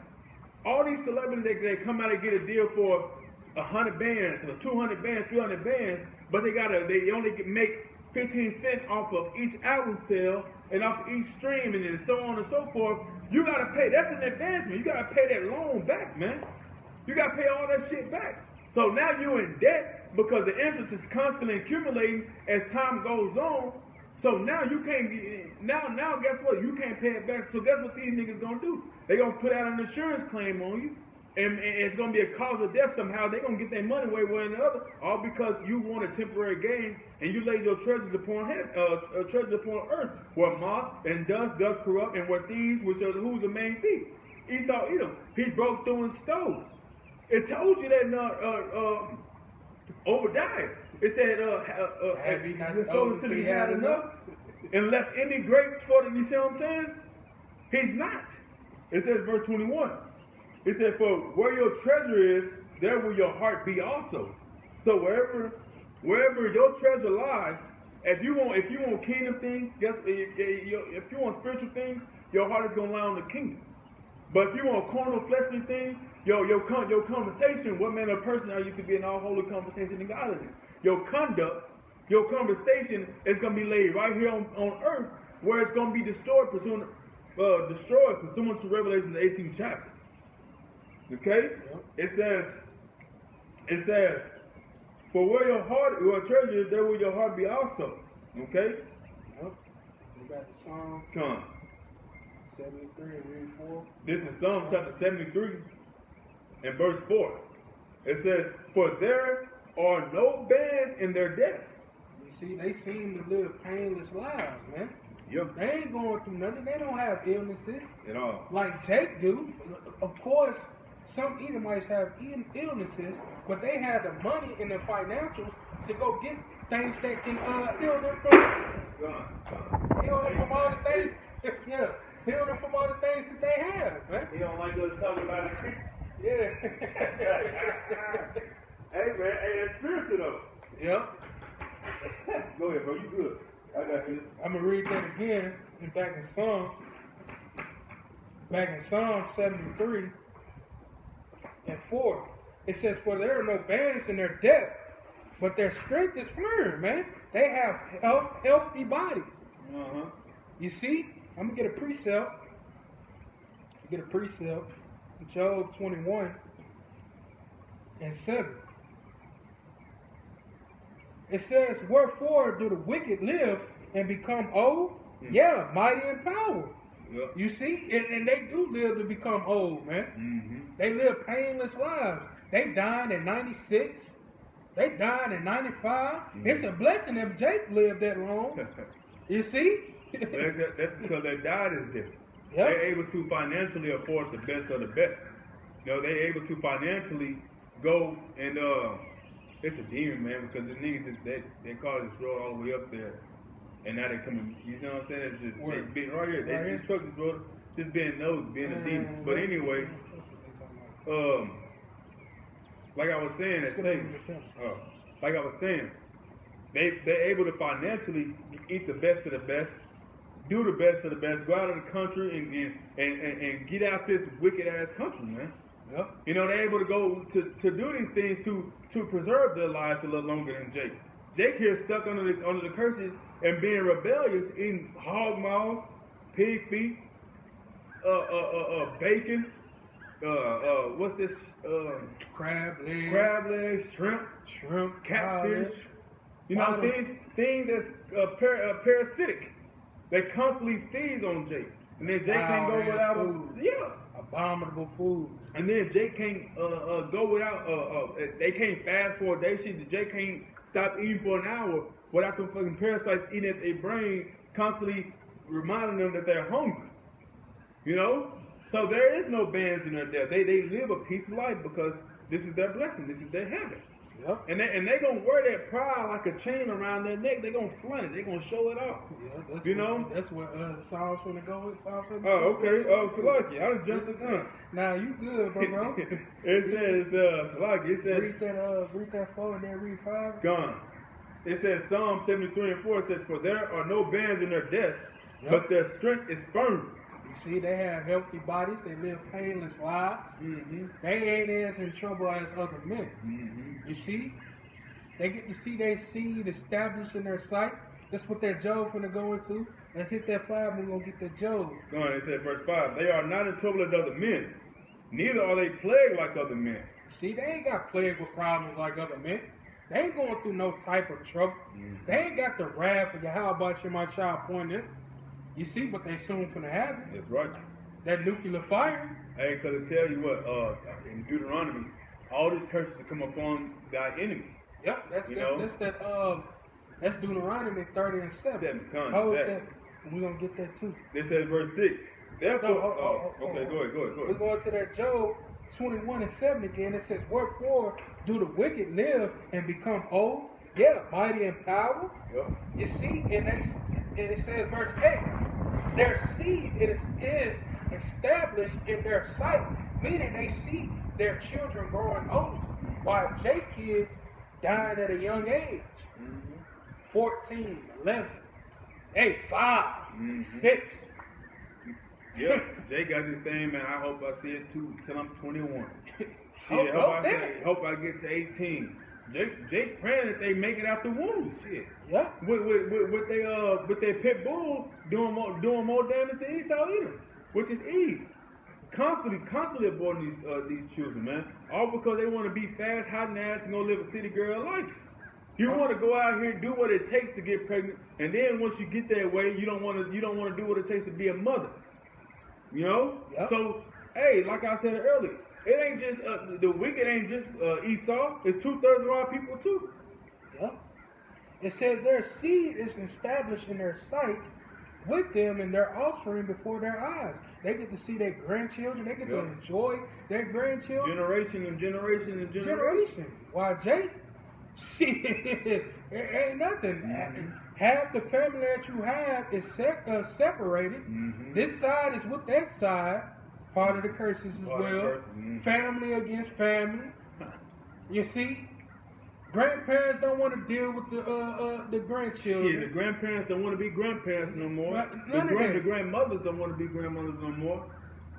All these celebrities, they come out and get a deal for 100 bands, or 200 bands, 300 bands, but they only make 15 cents off of each album sale and off of each stream and then so on and so forth. You got to pay. That's an advancement. You got to pay that loan back, man. You got to pay all that shit back. So now you're in debt because the interest is constantly accumulating as time goes on. So now you can't, now guess what? You can't pay it back. So guess what these niggas gonna do? They gonna put out an insurance claim on you. And it's going to be a cause of death somehow. They're going to get their money way or another, all because you wanted temporary gains and you laid your treasures upon earth, where moth and dust doth corrupt, and where thieves, who's the main thief? Esau Edom. He broke through and stole. It told you that Obadiah. It said, Have he not stolen till he had enough? And left any grapes for the, you see what I'm saying? He's not. It says verse 21. It said, for where your treasure is, there will your heart be also. So wherever your treasure lies, if you want kingdom things, if you want spiritual things, your heart is gonna lie on the kingdom. But if you want carnal, fleshly things, your conversation, what manner of person are you to be in all holy conversation and godliness? Your conduct, your conversation is gonna be laid right here on earth, where it's gonna be destroyed pursuant to Revelation the 18th chapter. Okay? Yep. It says, for where your treasure is, there will your heart be also. Okay? Yep. We got the Psalm Come. 73 and read 4. This is Psalm chapter 73 and verse 4. It says, for there are no bands in their death. You see, they seem to live painless lives, man. Yep. They ain't going through nothing. They don't have illnesses. At all. Like Jake do. Of course, some Edomites have illnesses, but they have the money and the financials to go get things that can heal them from all the things. Yeah, heal them from all the things that they have, man. He don't like us talking about it. Yeah. Hey man, hey, it's spiritual though. Yeah. Go ahead, bro. You good? I got you. I'm gonna read that again. Back in Psalm 73 and 4. It says, for there are no bands in their death, but their strength is firm, man. They have healthy bodies. Uh-huh. You see? I'm gonna get a precept. Job 21 and 7. It says, wherefore do the wicked live and become old? Mm-hmm. Yeah, mighty in power. Yep. You see? And they do live to become old, man. Mm-hmm. They live painless lives. They died at 96. They died at 95. Mm-hmm. It's a blessing if Jake lived that long. You see? That's because their diet is different. Yep. They're able to financially afford the best of the best. You know, they're able to financially go and it's a demon, man, because the niggas they call this road all the way up there, and now they coming. You know what I'm saying? It's just right here. These trucks road just being a demon. But anyway, like I was saying, they're able to financially eat the best of the best, do the best of the best, go out of the country and get out this wicked ass country, man. Yep. You know, they're able to go to do these things to preserve their lives a little longer than Jake. Jake here stuck under the curses and being rebellious, eating hog maws, pig feet, bacon, what's this? Crab legs, shrimp, catfish. You know, things that's parasitic. They constantly feeds on Jake. And then Jake can't go without them. Yeah. Abominable foods. And then Jake can't go without, they can't fast for a day. Jake can't stop eating for an hour without them fucking parasites eating at their brain, constantly reminding them that they're hungry. You know? So there is no bands in their death. They live a peaceful life because this is their blessing. This is their heaven. Yep. And they gonna wear that pride like a chain around their neck. They gonna flaunt it. They gonna show it off. Yeah, that's what the Psalms gonna go with. Oh, okay. Oh, Salaki, I done jumped the gun. Now you good, bro. It says Salaki. It says read that 4 and then read 5. Gone. It says Psalm 73 and 4. It says, for there are no bands in their death, but their strength is firm. You see, they have healthy bodies. They live painless lives. Mm-hmm. They ain't as in trouble as other men. Mm-hmm. You see? They get to see their seed established in their sight. That's what that Job finna go into. Let's hit that 5 and we're going to get that Job. Go on, it said verse 5. They are not in trouble as other men. Neither are they plagued like other men. See, they ain't got plagued with problems like other men. They ain't going through no type of trouble. Mm-hmm. They ain't got the wrath of how about you, my child, pointed. You see what they soon finna have? That's right. That nuclear fire. Hey, because I tell you what, in Deuteronomy, all these curses will come upon thy enemy. Yep, that's Deuteronomy 30 and 7. Hold that. We're gonna get that too. This says verse 6. Therefore, okay, go ahead. We're going to that Job 21 and 7 again. It says, wherefore do the wicked live and become old? Yeah, mighty in power. Yep. You see, and it says verse 8, their seed is established in their sight, meaning they see their children growing old, while J kids dying at a young age, 14, 11, 8, 5, 6. Yep, Jay got this thing, man. I hope I see it too till I'm 21. Shit, hope I get to 18. Jake praying that they make it out the womb. Shit. Yeah. With their pit bull doing more damage than Esau Edom, which is Eve. Constantly aborting these children, man. All because they want to be fast, hot and ass and go live a city girl life. You want to go out here and do what it takes to get pregnant, and then once you get that way, you don't want to do what it takes to be a mother. You know? Yep. So, hey, like I said earlier, it ain't just the wicked ain't just Esau. It's 2/3 of our people too. Yep. It said their seed is established in their sight with them and their offspring before their eyes. They get to see their grandchildren. They get to enjoy their grandchildren. Generation and generation and generation. While Jake, shit, it ain't nothing. Half the family that you have is separated. This side is with that side. Part of the curses as well. Family against family. You see, grandparents don't want to deal with the grandchildren. Yeah, the grandparents don't want to be grandparents no more. The grandmothers don't want to be grandmothers no more.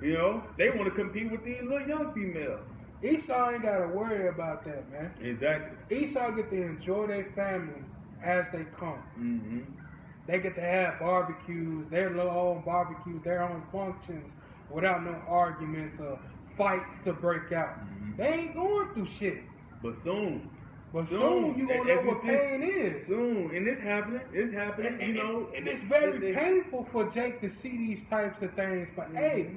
You know, they want to compete with these little young females. Esau ain't got to worry about that, man. Exactly. Esau get to enjoy their family as they come. They get to have barbecues, their own barbecues, their own functions, without no arguments or fights to break out. They ain't going through shit. But soon you gonna know what pain is. Soon, and it's happening. It's happening. And, and it's very painful for Jake to see these types of things. But hey,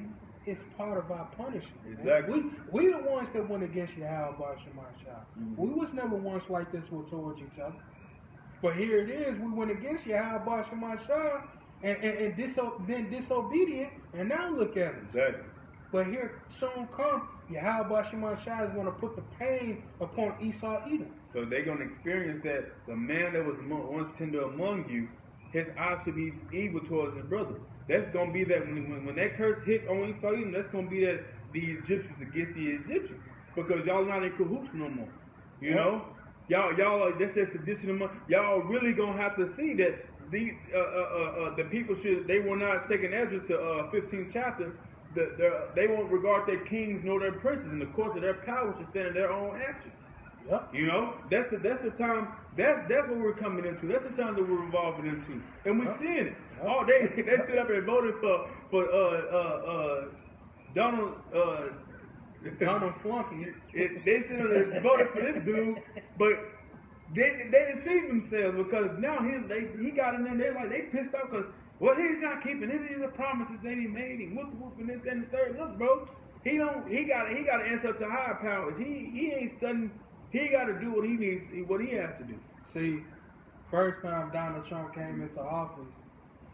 it's part of our punishment. Exactly. We the ones that went against Yahweh Shemashah. We was never once like this towards each other. But here it is. We went against Yahweh Shemashah and been disobedient, and now look at us. Exactly. But here soon come, Yahweh Shemashah is going to put the pain upon Esau Edom. So they're going to experience that the man that was once tender among you, his eyes should be evil towards his brother. That's going to be that when that curse hit on Esau Edom, that's going to be that the Egyptians against the Egyptians. Because y'all not in cahoots no more. You know? Y'all that's that sedition. Y'all really going to have to see that the people they will not, second Esdras, the 15th chapter, they won't regard their kings nor their princes, and the course of their power should stand in their own actions. Yep. You know, that's the time. That's what we're coming into. That's the time that we're evolving into, and we're seeing it. Oh, they sit up and voted for Donald Flunky. They sit up and voted for this dude, but they deceived themselves because now he got in there. They pissed off because. Well, he's not keeping any of the promises that he made. He whooping this, that, and the third. Look, bro, he got to answer to higher powers. He ain't studying. He got to do what he needs, what he has to do. See, first time Donald Trump came into office,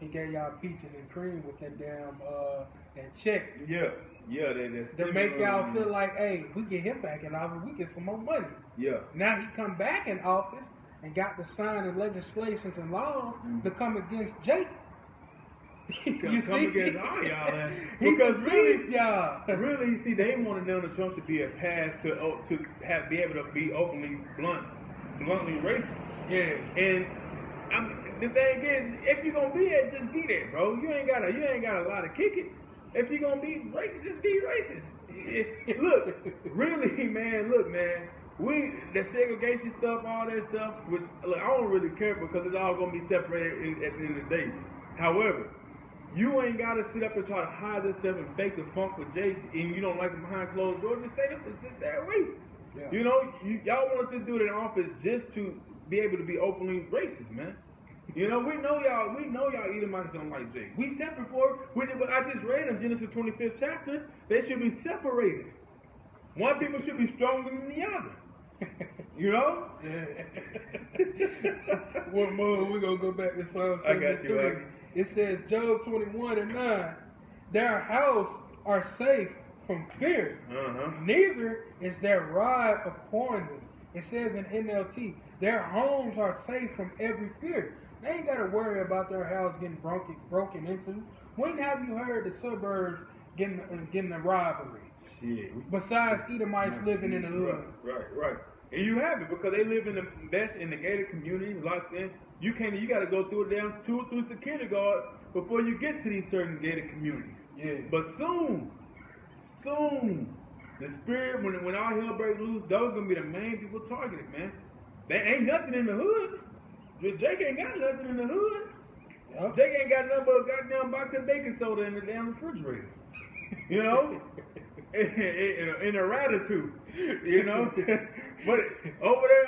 he gave y'all peaches and cream with that damn that check. Yeah, to make y'all feel like, hey, we get him back in office, we get some more money. Yeah. Now he come back in office and got to sign the legislations and laws to come against Jake. You come against all y'all, because really, see, they wanted Donald Trump to be a pass to be able to be openly bluntly racist. Yeah, and the thing is, if you're gonna be there, just be there, bro. You ain't got a lot of kick it. If you're gonna be racist, just be racist. Look, really, man. Look, man. The segregation stuff, all that stuff, which look, I don't really care because it's all gonna be separated at the end of the day. However, you ain't got to sit up and try to hide yourself and fake the funk with Jay, and you don't like him behind closed doors. Just stay away. Yeah. You know, y'all wanted to do it in office just to be able to be openly racist, man. You know, we know y'all Edomites don't like Jay. We said before, I just read in Genesis 25th chapter, they should be separated. One people should be stronger than the other. You know? One more, we're going to go back to Psalm 73. I got you, It says, Job 21:9, their house are safe from fear. Neither is their rod upon them. It says in NLT, their homes are safe from every fear. They ain't got to worry about their house getting broken into. When have you heard the suburbs getting a robbery. Shit. Besides Edomites living in the hood. Right. And you have it because they live in the best in the gated community, locked in. You got to go through them 2 or 3 security guards before you get to these certain gated communities. Yeah. But soon, the spirit, when all hell breaks loose, those gonna be the main people targeted, man. There ain't nothing in the hood. Jake ain't got nothing in the hood. Yep. Jake ain't got nothing but a goddamn box of baking soda in the damn refrigerator. You know? in a Ratatouille, you know. But over there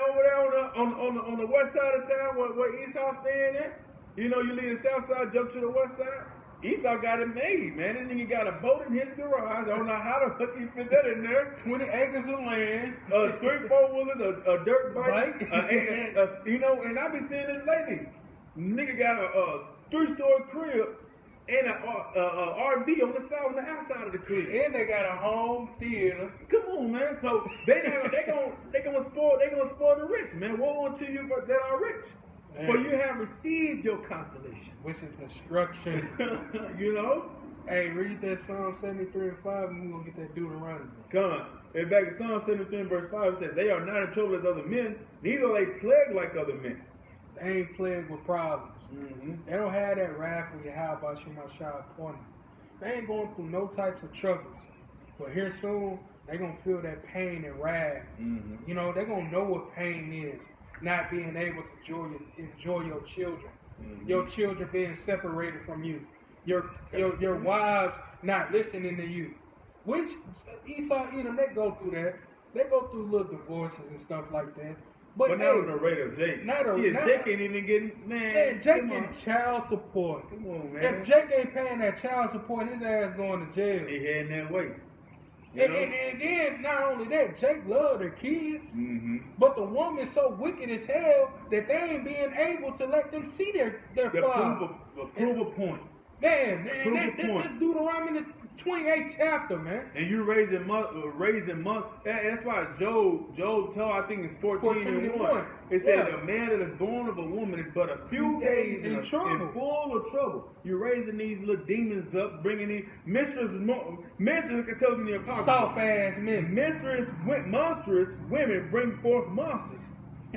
on the west side of town, where Esau staying at, you know, you leave the south side, jump to the west side. Esau got it made, man. This nigga got a boat in his garage. I don't know how the fuck he fit that in there. 20 acres of land. 3 4-wheelers, a dirt bike. You know, and I be seeing this lady. Nigga got a 3-story crib and a RV on the outside of the crib. And they got a home theater. Come on, man. So they gonna spoil the rich, man. Woe unto you that are rich. Man. For you have received your consolation. Which is destruction. You know? Hey, read that Psalm 73 and 5 and we're gonna get that Deuteronomy. Come on. And back in Psalm 73 and verse 5, it says, they are not in trouble as other men, neither are they plagued like other men. They ain't plagued with problems. Mm-hmm. They don't have that wrath when Yahweh Shemashah upon them. They ain't going through no types of troubles. But here soon, they gonna feel that pain and wrath. Mm-hmm. You know, they gonna know what pain is. Not being able to enjoy your children. Mm-hmm. Your children being separated from you. Your wives not listening to you. Which Esau, Edom, they go through that. They go through little divorces and stuff like that. But not on the rate of Jake. Jake ain't even getting, man. Jake getting child support. Come on, man. If Jake ain't paying that child support, his ass going to jail. He heading that way. And then, not only that, Jake love their kids, mm-hmm. but the woman's so wicked as hell that they ain't being able to let them see their father. Prove a point. Man, this Deuteronomy the 28th chapter, man. And you raising month. That's why Job told, I think it's 14 and 1. It said a man that is born of a woman is but a few days in trouble. In full of trouble. You're raising these little demons up, bringing in mistress can tell you in the apostle. Soft ass men. Monstrous women bring forth monsters.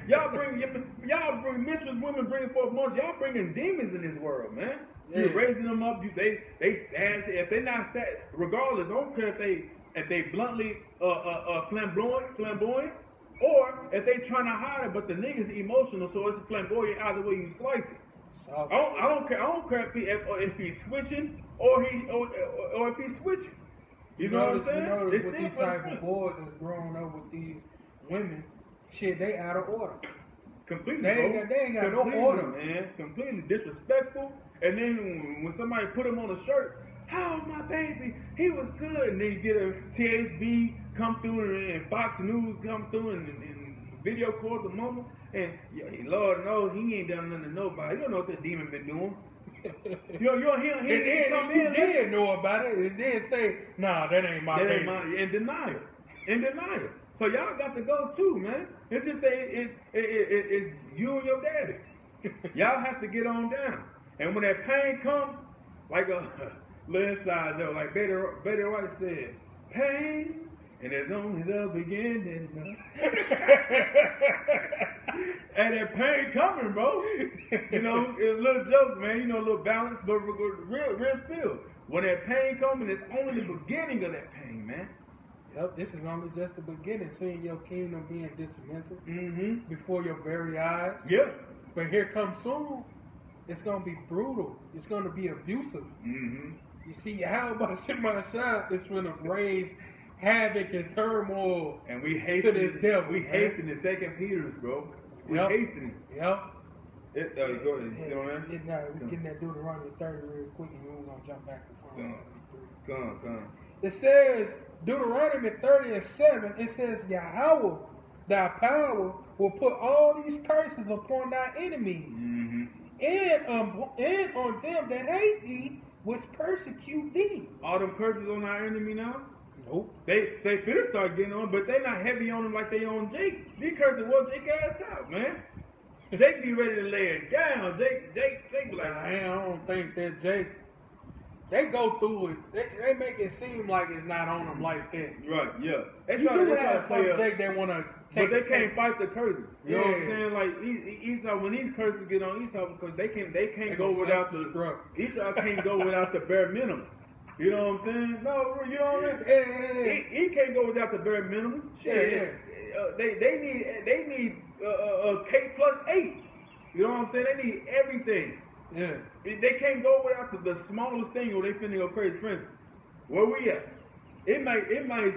Y'all bring mistress women bringing forth monsters. Y'all bringing demons in this world, man. You're raising them up. They sad. If they're not sad, regardless, I don't care if they bluntly flamboyant, or if they trying to hide it. But the nigga's emotional, so it's flamboyant either way you slice it. I don't care. I don't care if he's switching or if he's switching. You know what I'm saying? You notice with these type of boys that's growing up with these women, shit, they out of order. Completely, they ain't got no order, man. Completely disrespectful. And then when somebody put him on a shirt, how my baby, he was good. And then you get a TSV come through and Fox News come through and video call the mama. And Lord knows he ain't done nothing to nobody. You don't know what that demon been doing. He did know about it. And then say, nah, that ain't my baby. In denial. So y'all got to go too, man. It's just it's you and your daddy. Y'all have to get on down. And when that pain comes, like a little inside joke, like Betty White said, pain, and it's only the beginning. And that pain coming, bro. You know, it's a little joke, man. You know, a little balance, but real spill. When that pain comes, it's only the beginning of that pain, man. Yep, this is only just the beginning, seeing your kingdom being dismantled before your very eyes. Yeah. But here comes soon, it's going to be brutal. It's going to be abusive. Mm-hmm. You see, how about Shemashah is going to raise havoc and turmoil and we hasten to this devil. We hasten the 2 Peter's, bro. We hasten it. Yep. Go ahead. We're getting that Deuteronomy 30 real quick, and we're going to jump back to Psalm 73. Come. It says, Deuteronomy 30 and 7, it says, Yahweh, thy power, will put all these curses upon thy enemies, and on them that hate thee, which persecute thee. All them curses on our enemy now? Nope. They finna start getting on, but they not heavy on them like they on Jake. These curses will Jake ass out, man. Jake be ready to lay it down. Jake be like, I don't think that Jake They go through it. They make it seem like it's not on them like that. Right, yeah. They You try, do they try have to some play Jake that want to take, but they can't fight the curses. You know what I'm Yeah. saying? Like Esau, when these curses get on Esau, because they can't go gonna without self-destruct. Esau can't go without the bare minimum. You know what I'm saying? No, you know what I mean? Yeah. He can't go without the bare minimum. Shit. They need K plus 8. You know what I'm saying? They need everything. Yeah. They can't go without the smallest thing or they finna go crazy. For instance, where we at? It might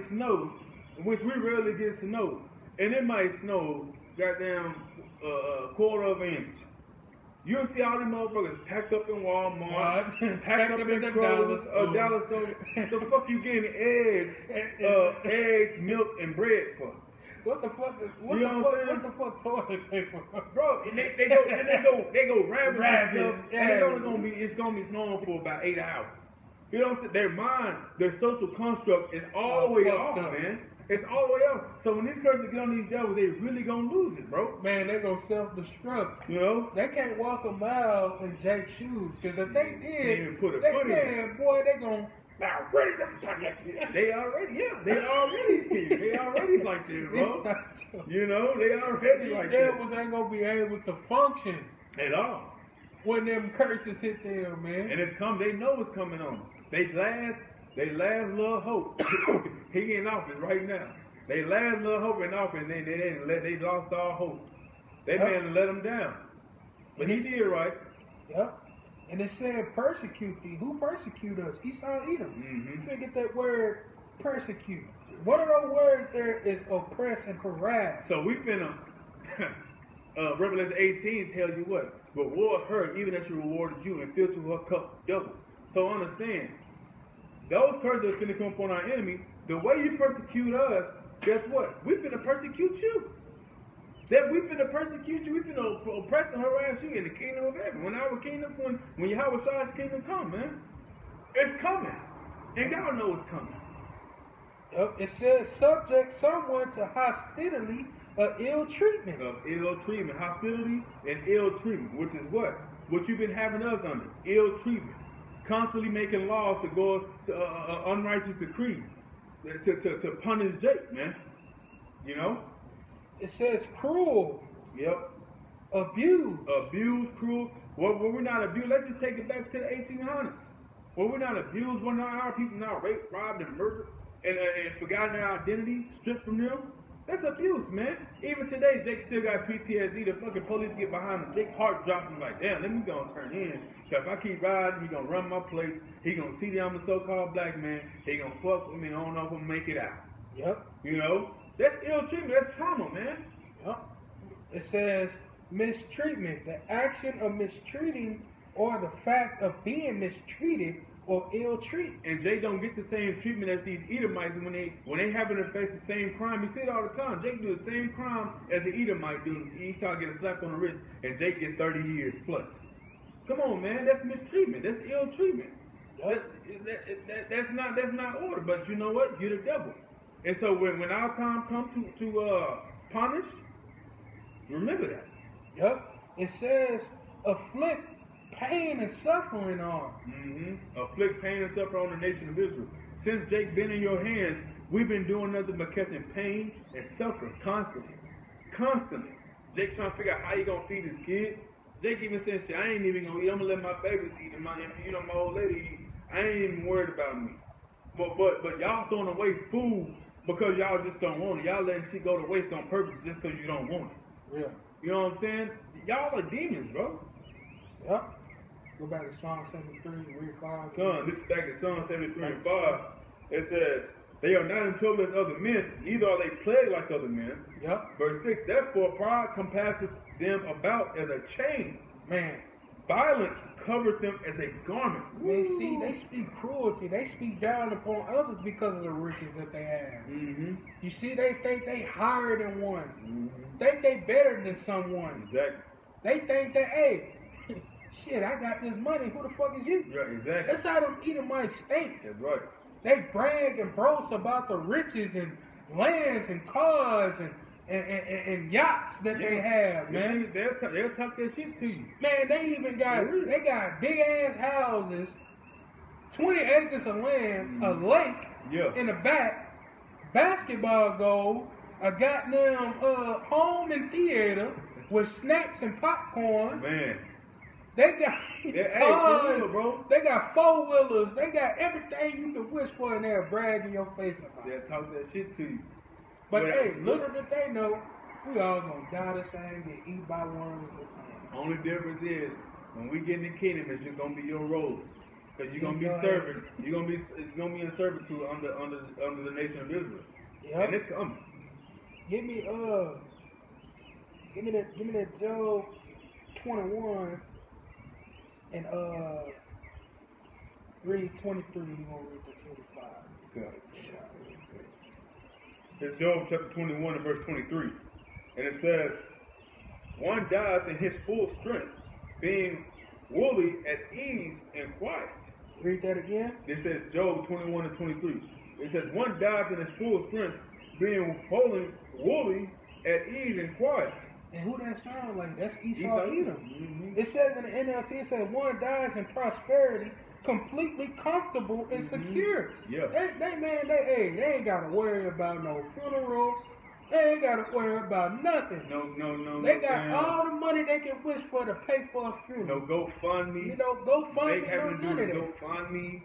snow, which we rarely get snow, and it might snow goddamn quarter of an inch. You'll see all these motherfuckers packed up in Walmart, packed up in the Kroger's, Dallas Dallas store. The fuck you getting eggs, milk, and bread for? What the fuck? What You the know fuck? what I'm saying? What the fuck toilet paper? Bro, and they go rabbit Rabbit, and stuff, yeah. and it's gonna be snowing for about 8 hours. You know what I'm saying? Their mind, their social construct is all the way off, fucked up. man. It's all the way off. So when these curses get on these devils, they really gonna lose it, bro. Man, they gonna self-destruct. You know? They can't walk a mile in Jake's shoes. Because if they Can't did, even put a they, foot in it. man, boy, they gonna... They already like this, bro. You know, they already These like this. devils ain't gonna be able to function At all. when them curses hit them, man. And it's come, they know it's coming on. They last little hope. He in office right now. They last little hope in office, and they lost all hope. They man let them down. But he did right. Yep. And it said persecute thee. Who persecute us? Esau, Edom. Mhm. You said get that word persecute. One of those words there is oppress and harass. So we finna Revelation 18 tells you what? Reward her even as she rewarded you and fill to her cup double. So understand, those curses are finna come upon our enemy. The way you persecute us, guess what? We finna persecute you. That we finna persecute you, we finna oppress and harass you in the kingdom of heaven. When our kingdom, when Yahweh Shai's kingdom come, man, it's coming. And God knows it's coming. Yep. It says subject someone to hostility or ill treatment. Of ill treatment, hostility and ill treatment, which is what? What you've been having us under, ill treatment. Constantly making laws to go to unrighteous decree, to punish Jake, man. You know? It says cruel, Yep. abuse. Abused, cruel. Well, we're not abused. Let's just take it back to the 1800s. Well, we're not abused. We're not our people not raped, robbed, and murdered, and forgotten their identity, stripped from them. That's abuse, man. Even today, Jake still got PTSD. The fucking police get behind him. Jake heart dropping like, damn, let me go and turn in. Cause if I keep riding, he gonna run my place. He gonna see that I'm a so-called black man. He gonna fuck with me. I don't know if I'm gonna make it out. Yep. You know? That's ill treatment. That's trauma, man. Yep. It says mistreatment, the action of mistreating or the fact of being mistreated or ill treated. And Jake don't get the same treatment as these Edomites when they having to face the same crime. You see it all the time. Jake do the same crime as an Edomite do. Esau get a slap on the wrist, and Jake get 30 years plus. Come on, man. That's mistreatment. That's ill treatment. That's not order. But you know what? You're the devil. And so when our time comes to punish, remember that. Yep. It says afflict pain and suffering on. Afflict pain and suffering on the nation of Israel. Since Jake been in your hands, we've been doing nothing but catching pain and suffering constantly. Constantly. Jake trying to figure out how he gonna feed his kids. Jake even said, shit, I ain't even gonna eat. I'm gonna let my babies eat and my old lady eat. I ain't even worried about me. But y'all throwing away food because y'all just don't want it. Y'all letting shit go to waste on purpose just because you don't want it. Yeah. You know what I'm saying? Y'all are demons, bro. Yep. Go back to Psalm 73, read 5. Son, this is back in Psalm 73 and 5. It says, they are not in trouble as other men, neither are they plagued like other men. Yep. Verse 6, therefore pride compasseth them about as a chain. Man. Violence covered them as a garment. They see, they speak cruelty. They speak down upon others because of the riches that they have. You see, they think they higher than one. Think they better than someone. Exactly. They think that, hey, shit, I got this money. Who the fuck is you? Yeah, exactly. That's how them Edomites think. That's right. They brag and boast about the riches and lands and cars and yachts that they have, man. They'll talk that shit to you. Man, they even got big ass houses 20 acres of land, a lake Yeah. in the back, basketball goal, a goddamn home and theater with snacks and popcorn. Man. They got Yeah, hey, cars, for real, bro. they got four-wheelers, they got everything you could wish for, and they'll brag in your face about They'll it. talk that shit to you. But Well, hey, little did they know, we all gonna die the same, get eaten by worms the same. Only difference is when we get in the kingdom, it's just gonna be your role, because you're gonna be Yeah. service. You're gonna be in servitude under the nation of Israel, Yep. and it's coming. Give me that Job 21 and read 23. You gonna read the 25. God. It's Job chapter 21 and verse 23, and it says, "One dieth in his full strength, being woolly at ease and quiet." Read that again. It says Job 21 and 23. It says, "One dieth in his full strength, being woolly at ease and quiet." And who that sound like? That's Esau Esau Edom. Mhm. It says in the NLT, it says one dies in prosperity, completely comfortable and secure. Yeah. They ain't gotta worry about no funeral. They ain't gotta worry about nothing. No. They got all the money they can wish for to pay for a No funeral. GoFundMe. You know, go fund Jake me, having to none do of the that. GoFundMe,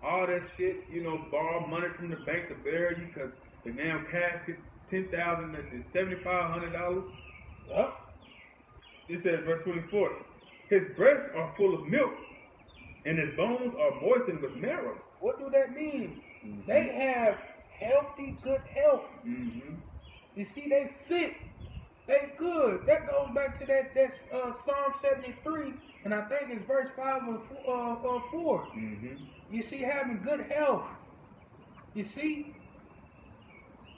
all that shit. Borrow money from the bank to bury you because the damn casket $10,000 to $7,500. Yup. It says verse 24. His breasts are full of milk, and his bones are moistened with marrow. What do that mean? They have healthy, good health. Mm-hmm. You see, they fit. They good. That goes back to that's Psalm 73, and I think it's verse 5 or 4. Mm-hmm. You see, having good health. You see?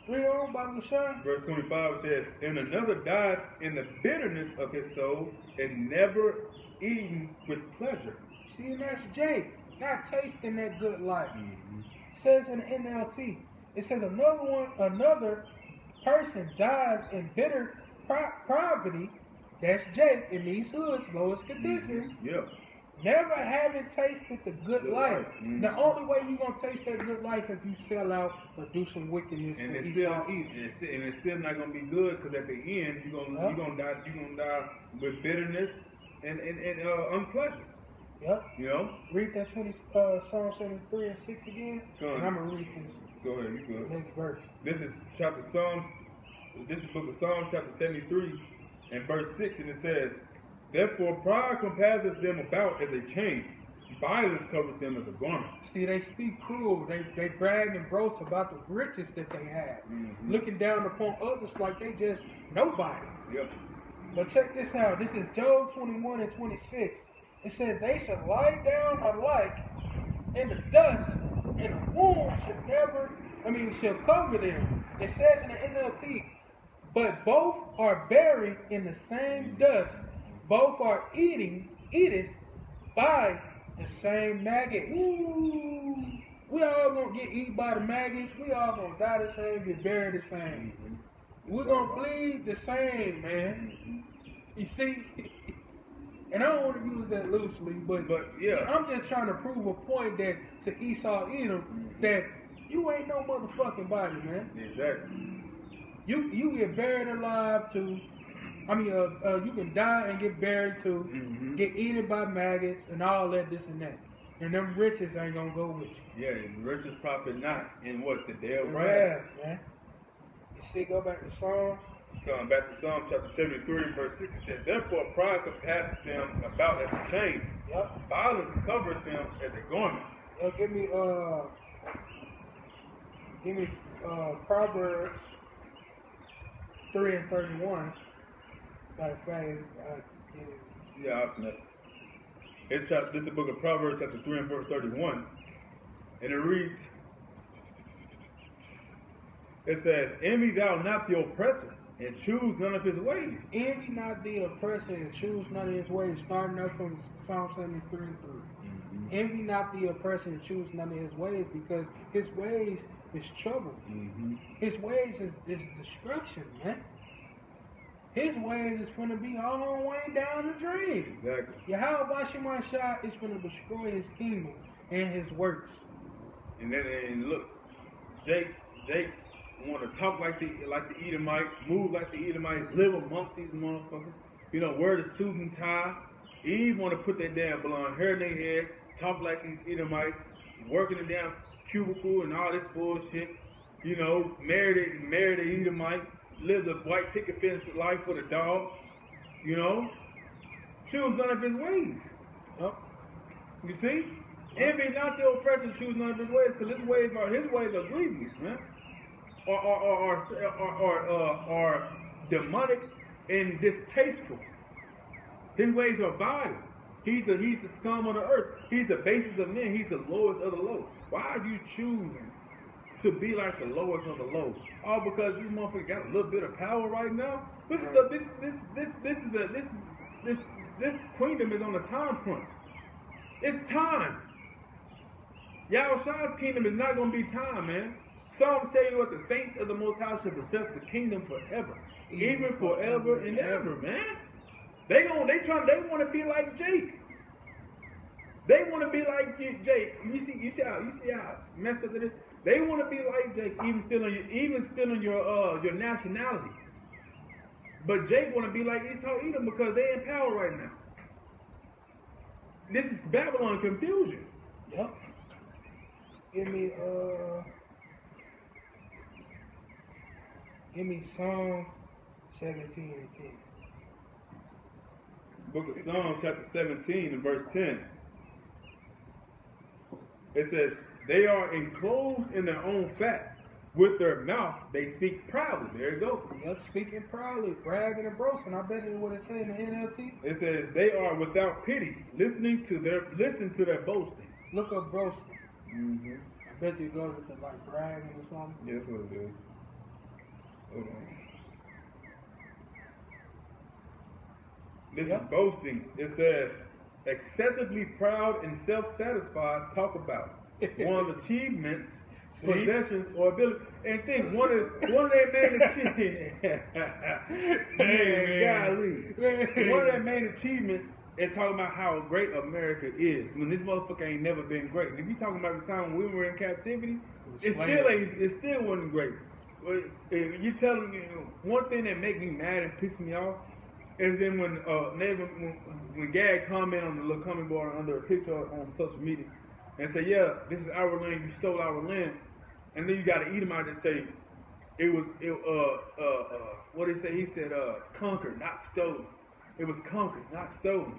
Read on, Bible Sean. Verse 25 says, "And another died in the bitterness of his soul, and never eaten with pleasure." See, and that's Jake. Not tasting that good life. Mm-hmm. It says in the NLT, it says another person dies in bitter poverty. That's Jake in these hoods, lowest conditions. Yeah. Never having tasted the good life. Mhm. The only way you gonna taste that good life if you sell out or do some wickedness And for it's still, Esau Edom. and it's still not gonna be good because at the end you're gonna die with bitterness and unpleasure. Yep. You know. Read that Psalm 73 and 6 again. Go ahead. And I'm gonna read this Go ahead. You good. next verse. This is book of Psalms chapter 73 and verse 6, and it says, "Therefore pride compasseth them about as a chain, violence covereth them as a garment." See, they speak cruel. They brag and boast about the riches that they have, Mhm. looking down upon others like they just nobody. Yep. But check this out. This is Job 21 and 26. It said, "They shall lie down alike in the dust, and the wound shall cover them." It says in the NLT, "But both are buried in the same dust. Both are eateth by the same maggots." Ooh. We all gonna get eaten by the maggots. We all gonna die the same, get buried the same. We're gonna bleed the same, man. You see? And I don't want to use that loosely, but yeah. I'm just trying to prove a point that to Esau Edom that you ain't no motherfucking body, man. Exactly. You get buried alive too. You can die and get buried too. Mhm. Get eaten by maggots and all that, this and that. And them riches ain't gonna go with you. Yeah, and riches profit not in what the day of The wrath. wrath, man. You see, go back to Psalms. Coming back to Psalm chapter 73 and verse 6, it says, "Therefore pride compasseth them about as a chain, Yep. violence covereth them as a garment." Yo, give me Proverbs 3 and 31. Matter of fact, get it. Yeah, I'll snap. This is the book of Proverbs chapter 3 and verse 31. And it reads, it says, "Envy thou not the oppressor, and choose none of his ways." Envy not the oppressor and choose none of his ways. Starting up from Psalm 73 and 3. Envy not the oppressor and choose none of his ways, because his ways is trouble. Mm-hmm. His ways is destruction, man. His ways is finna be all the way down the drain. Exactly. Yahweh Shai is finna destroy his kingdom. and his works. And look, Jake want to talk like the Edomites, move like the Edomites, live amongst these motherfuckers. You know, wear the suit and tie. He want to put that damn blonde hair in their head, talk like these Edomites, working the damn cubicle and all this bullshit. You know, marry the Edomite, live the white picket fence life for the dog. You know, choose none of his ways. Yep. You see? Envy not the oppressor, choose none of his ways, because his ways are grievous, man. Or demonic and distasteful. His ways are vile. He's the scum of the earth. He's the basis of men. He's the lowest of the low. Why are you choosing to be like the lowest of the low? All because this motherfucker got a little bit of power right now. This kingdom is on a time crunch. It's time. Yahushua's kingdom is not going to be time, man. Psalms say what the saints of the Most High shall possess the kingdom forever, even forever and ever, man. They want to be like Jake. They want to be like Jake. You see how messed up it is. They want to be like Jake, even still in your nationality. But Jake want to be like Esau Edom because they in power right now. This is Babylon confusion. Yep. Give me Psalms 17 and 10. Book of Psalms chapter 17 and verse 10. It says, they are enclosed in their own fat. With their mouth, they speak proudly. There you go. Yep, speaking proudly, bragging and boasting. I bet you what it said in the NLT. It says, they are without pity, listen to their boasting. Look up boasting. Mm-hmm. I bet you it goes into like bragging or something. Yeah, that's what it is. Hold on. This is boasting. It says, excessively proud and self-satisfied, talk about one's achievements, possessions, or ability. And think, one of their main achievements, one of their main achievements is talking about how great America is. When this motherfucker ain't never been great. And if you talking about the time when we were in captivity, it still wasn't great. You tell them, one thing that make me mad and piss me off is then when Gad comment on the little comment board under a picture on social media and say, yeah, this is our land, you stole our land, and then you got an Edomite that say what did he say? He said conquered, not stolen. It was conquered, not stolen.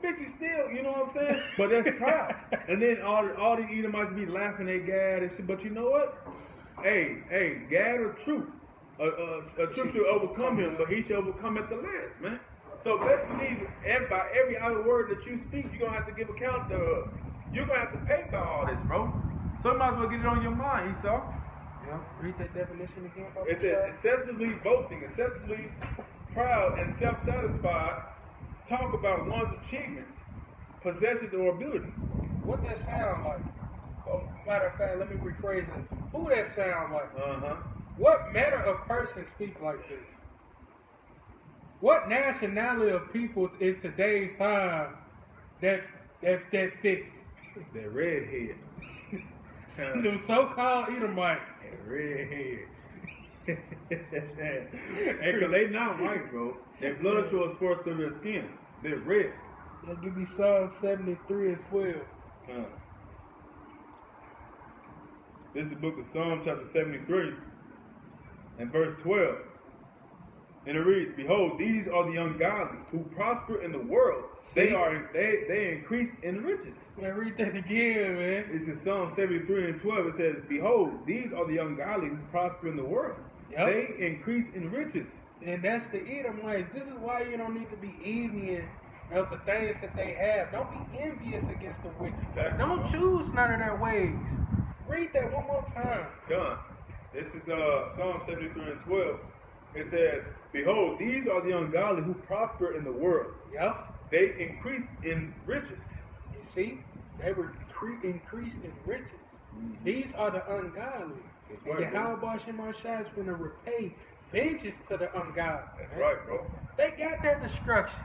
Bitch, you still, you know what I'm saying? But that's proud. And then all these Edomites be laughing at Gad and shit. But you know what? Hey, Gad a troop. A troop should overcome him, but he should overcome at the last, man. So best believe by every other word that you speak, you're going to have to give account to. You're going to have to pay by all this, bro. So you might as well get it on your mind, Esau. Yeah, read that definition again. It says excessively boasting, excessively proud and self-satisfied, talk about one's achievements, possessions, or abilities. What that sound like? Oh, matter of fact, let me rephrase it. Who that sound like? What manner of person speak like this? What nationality of people in today's time that fits? That redhead. Them so-called Edomites. That redhead. And cause they not white, bro. Their blood shows forth through their skin. They're red. They'll give me Psalm 73 and 12. This is the book of Psalm chapter 73 and verse 12. And it reads, behold, these are the ungodly who prosper in the world. They increase in riches. Man, read that again, man. It's in Psalm 73 and 12. It says, behold, these are the ungodly who prosper in the world. Yep. They increase in riches. And that's the Edomites. This is why you don't need to be envious of the things that they have. Don't be envious against the wicked. Exactly. Don't choose none of their ways. Read that one more time. Done. This is Psalm 73 and 12. It says, behold, these are the ungodly who prosper in the world. Yep. They increase in riches. You see? They were increased in riches. Mm-hmm. These are the ungodly. That's right, and Yahweh Shemashah is going to repay vengeance to the ungodly. That's right, bro. They got their destruction.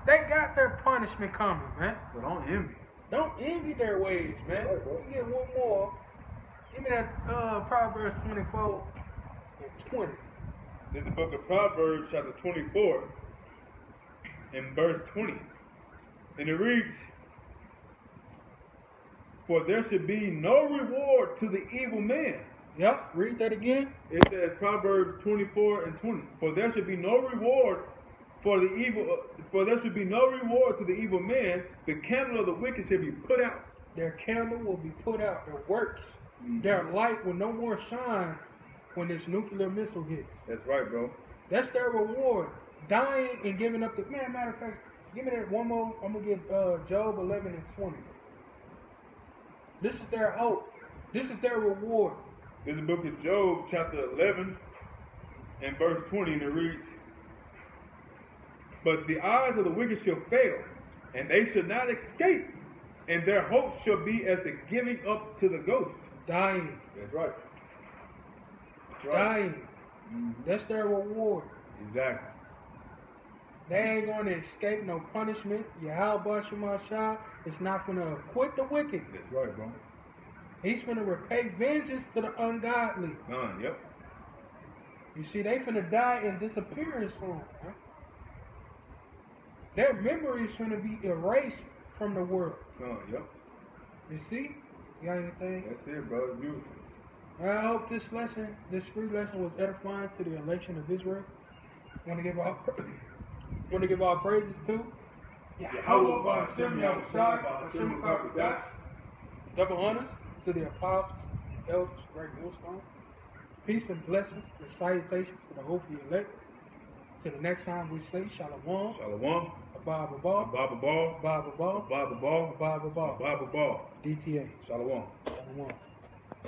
They got their punishment coming, man. So don't envy. Don't envy their ways, man. Right, bro. We get one more. Give me that Proverbs 24 and 20. This is the book of Proverbs, chapter 24, and verse 20. And it reads, "For there should be no reward to the evil man." Yep, read that again. It says Proverbs 24 and 20. For there should be no reward for the evil. For there should be no reward to the evil man. The candle of the wicked shall be put out. Their candle will be put out. Their works, their light will no more shine when this nuclear missile hits. That's right, bro. That's their reward. Dying and giving up the man. Matter of fact, give me that one more. I'm gonna get Job 11 and 20. This is their hope. This is their reward. This is the book of Job, chapter 11, and verse 20, and it reads, "But the eyes of the wicked shall fail, and they shall not escape, and their hope shall be as the giving up to the ghost." Dying. That's right. That's right. Dying. That's their reward. Exactly. They ain't going to escape no punishment. Yahweh Shemashah is not going to acquit the wicked. That's right, bro. He's going to repay vengeance to the ungodly. Yep. You see, they finna die and disappear soon. Huh? Their memory is finna be erased from the world. Yep. You see? You got anything? That's it, bro. It's beautiful. I hope this lesson, this free lesson, was edifying to the election of Israel. Want to give all praises to Yahweh B'Hashem Yahushai, Hashem Kakadash. Double honors to the apostles, the elders, great millstone. Peace and blessings and salutations to the hopefully elect. Till the next time we say Shalom, Shalom. Abba Ball, Baba Ball. Abba Ball, Baba Ball. Abba Ball, Baba Ball. DTA. Shalom. Shalom.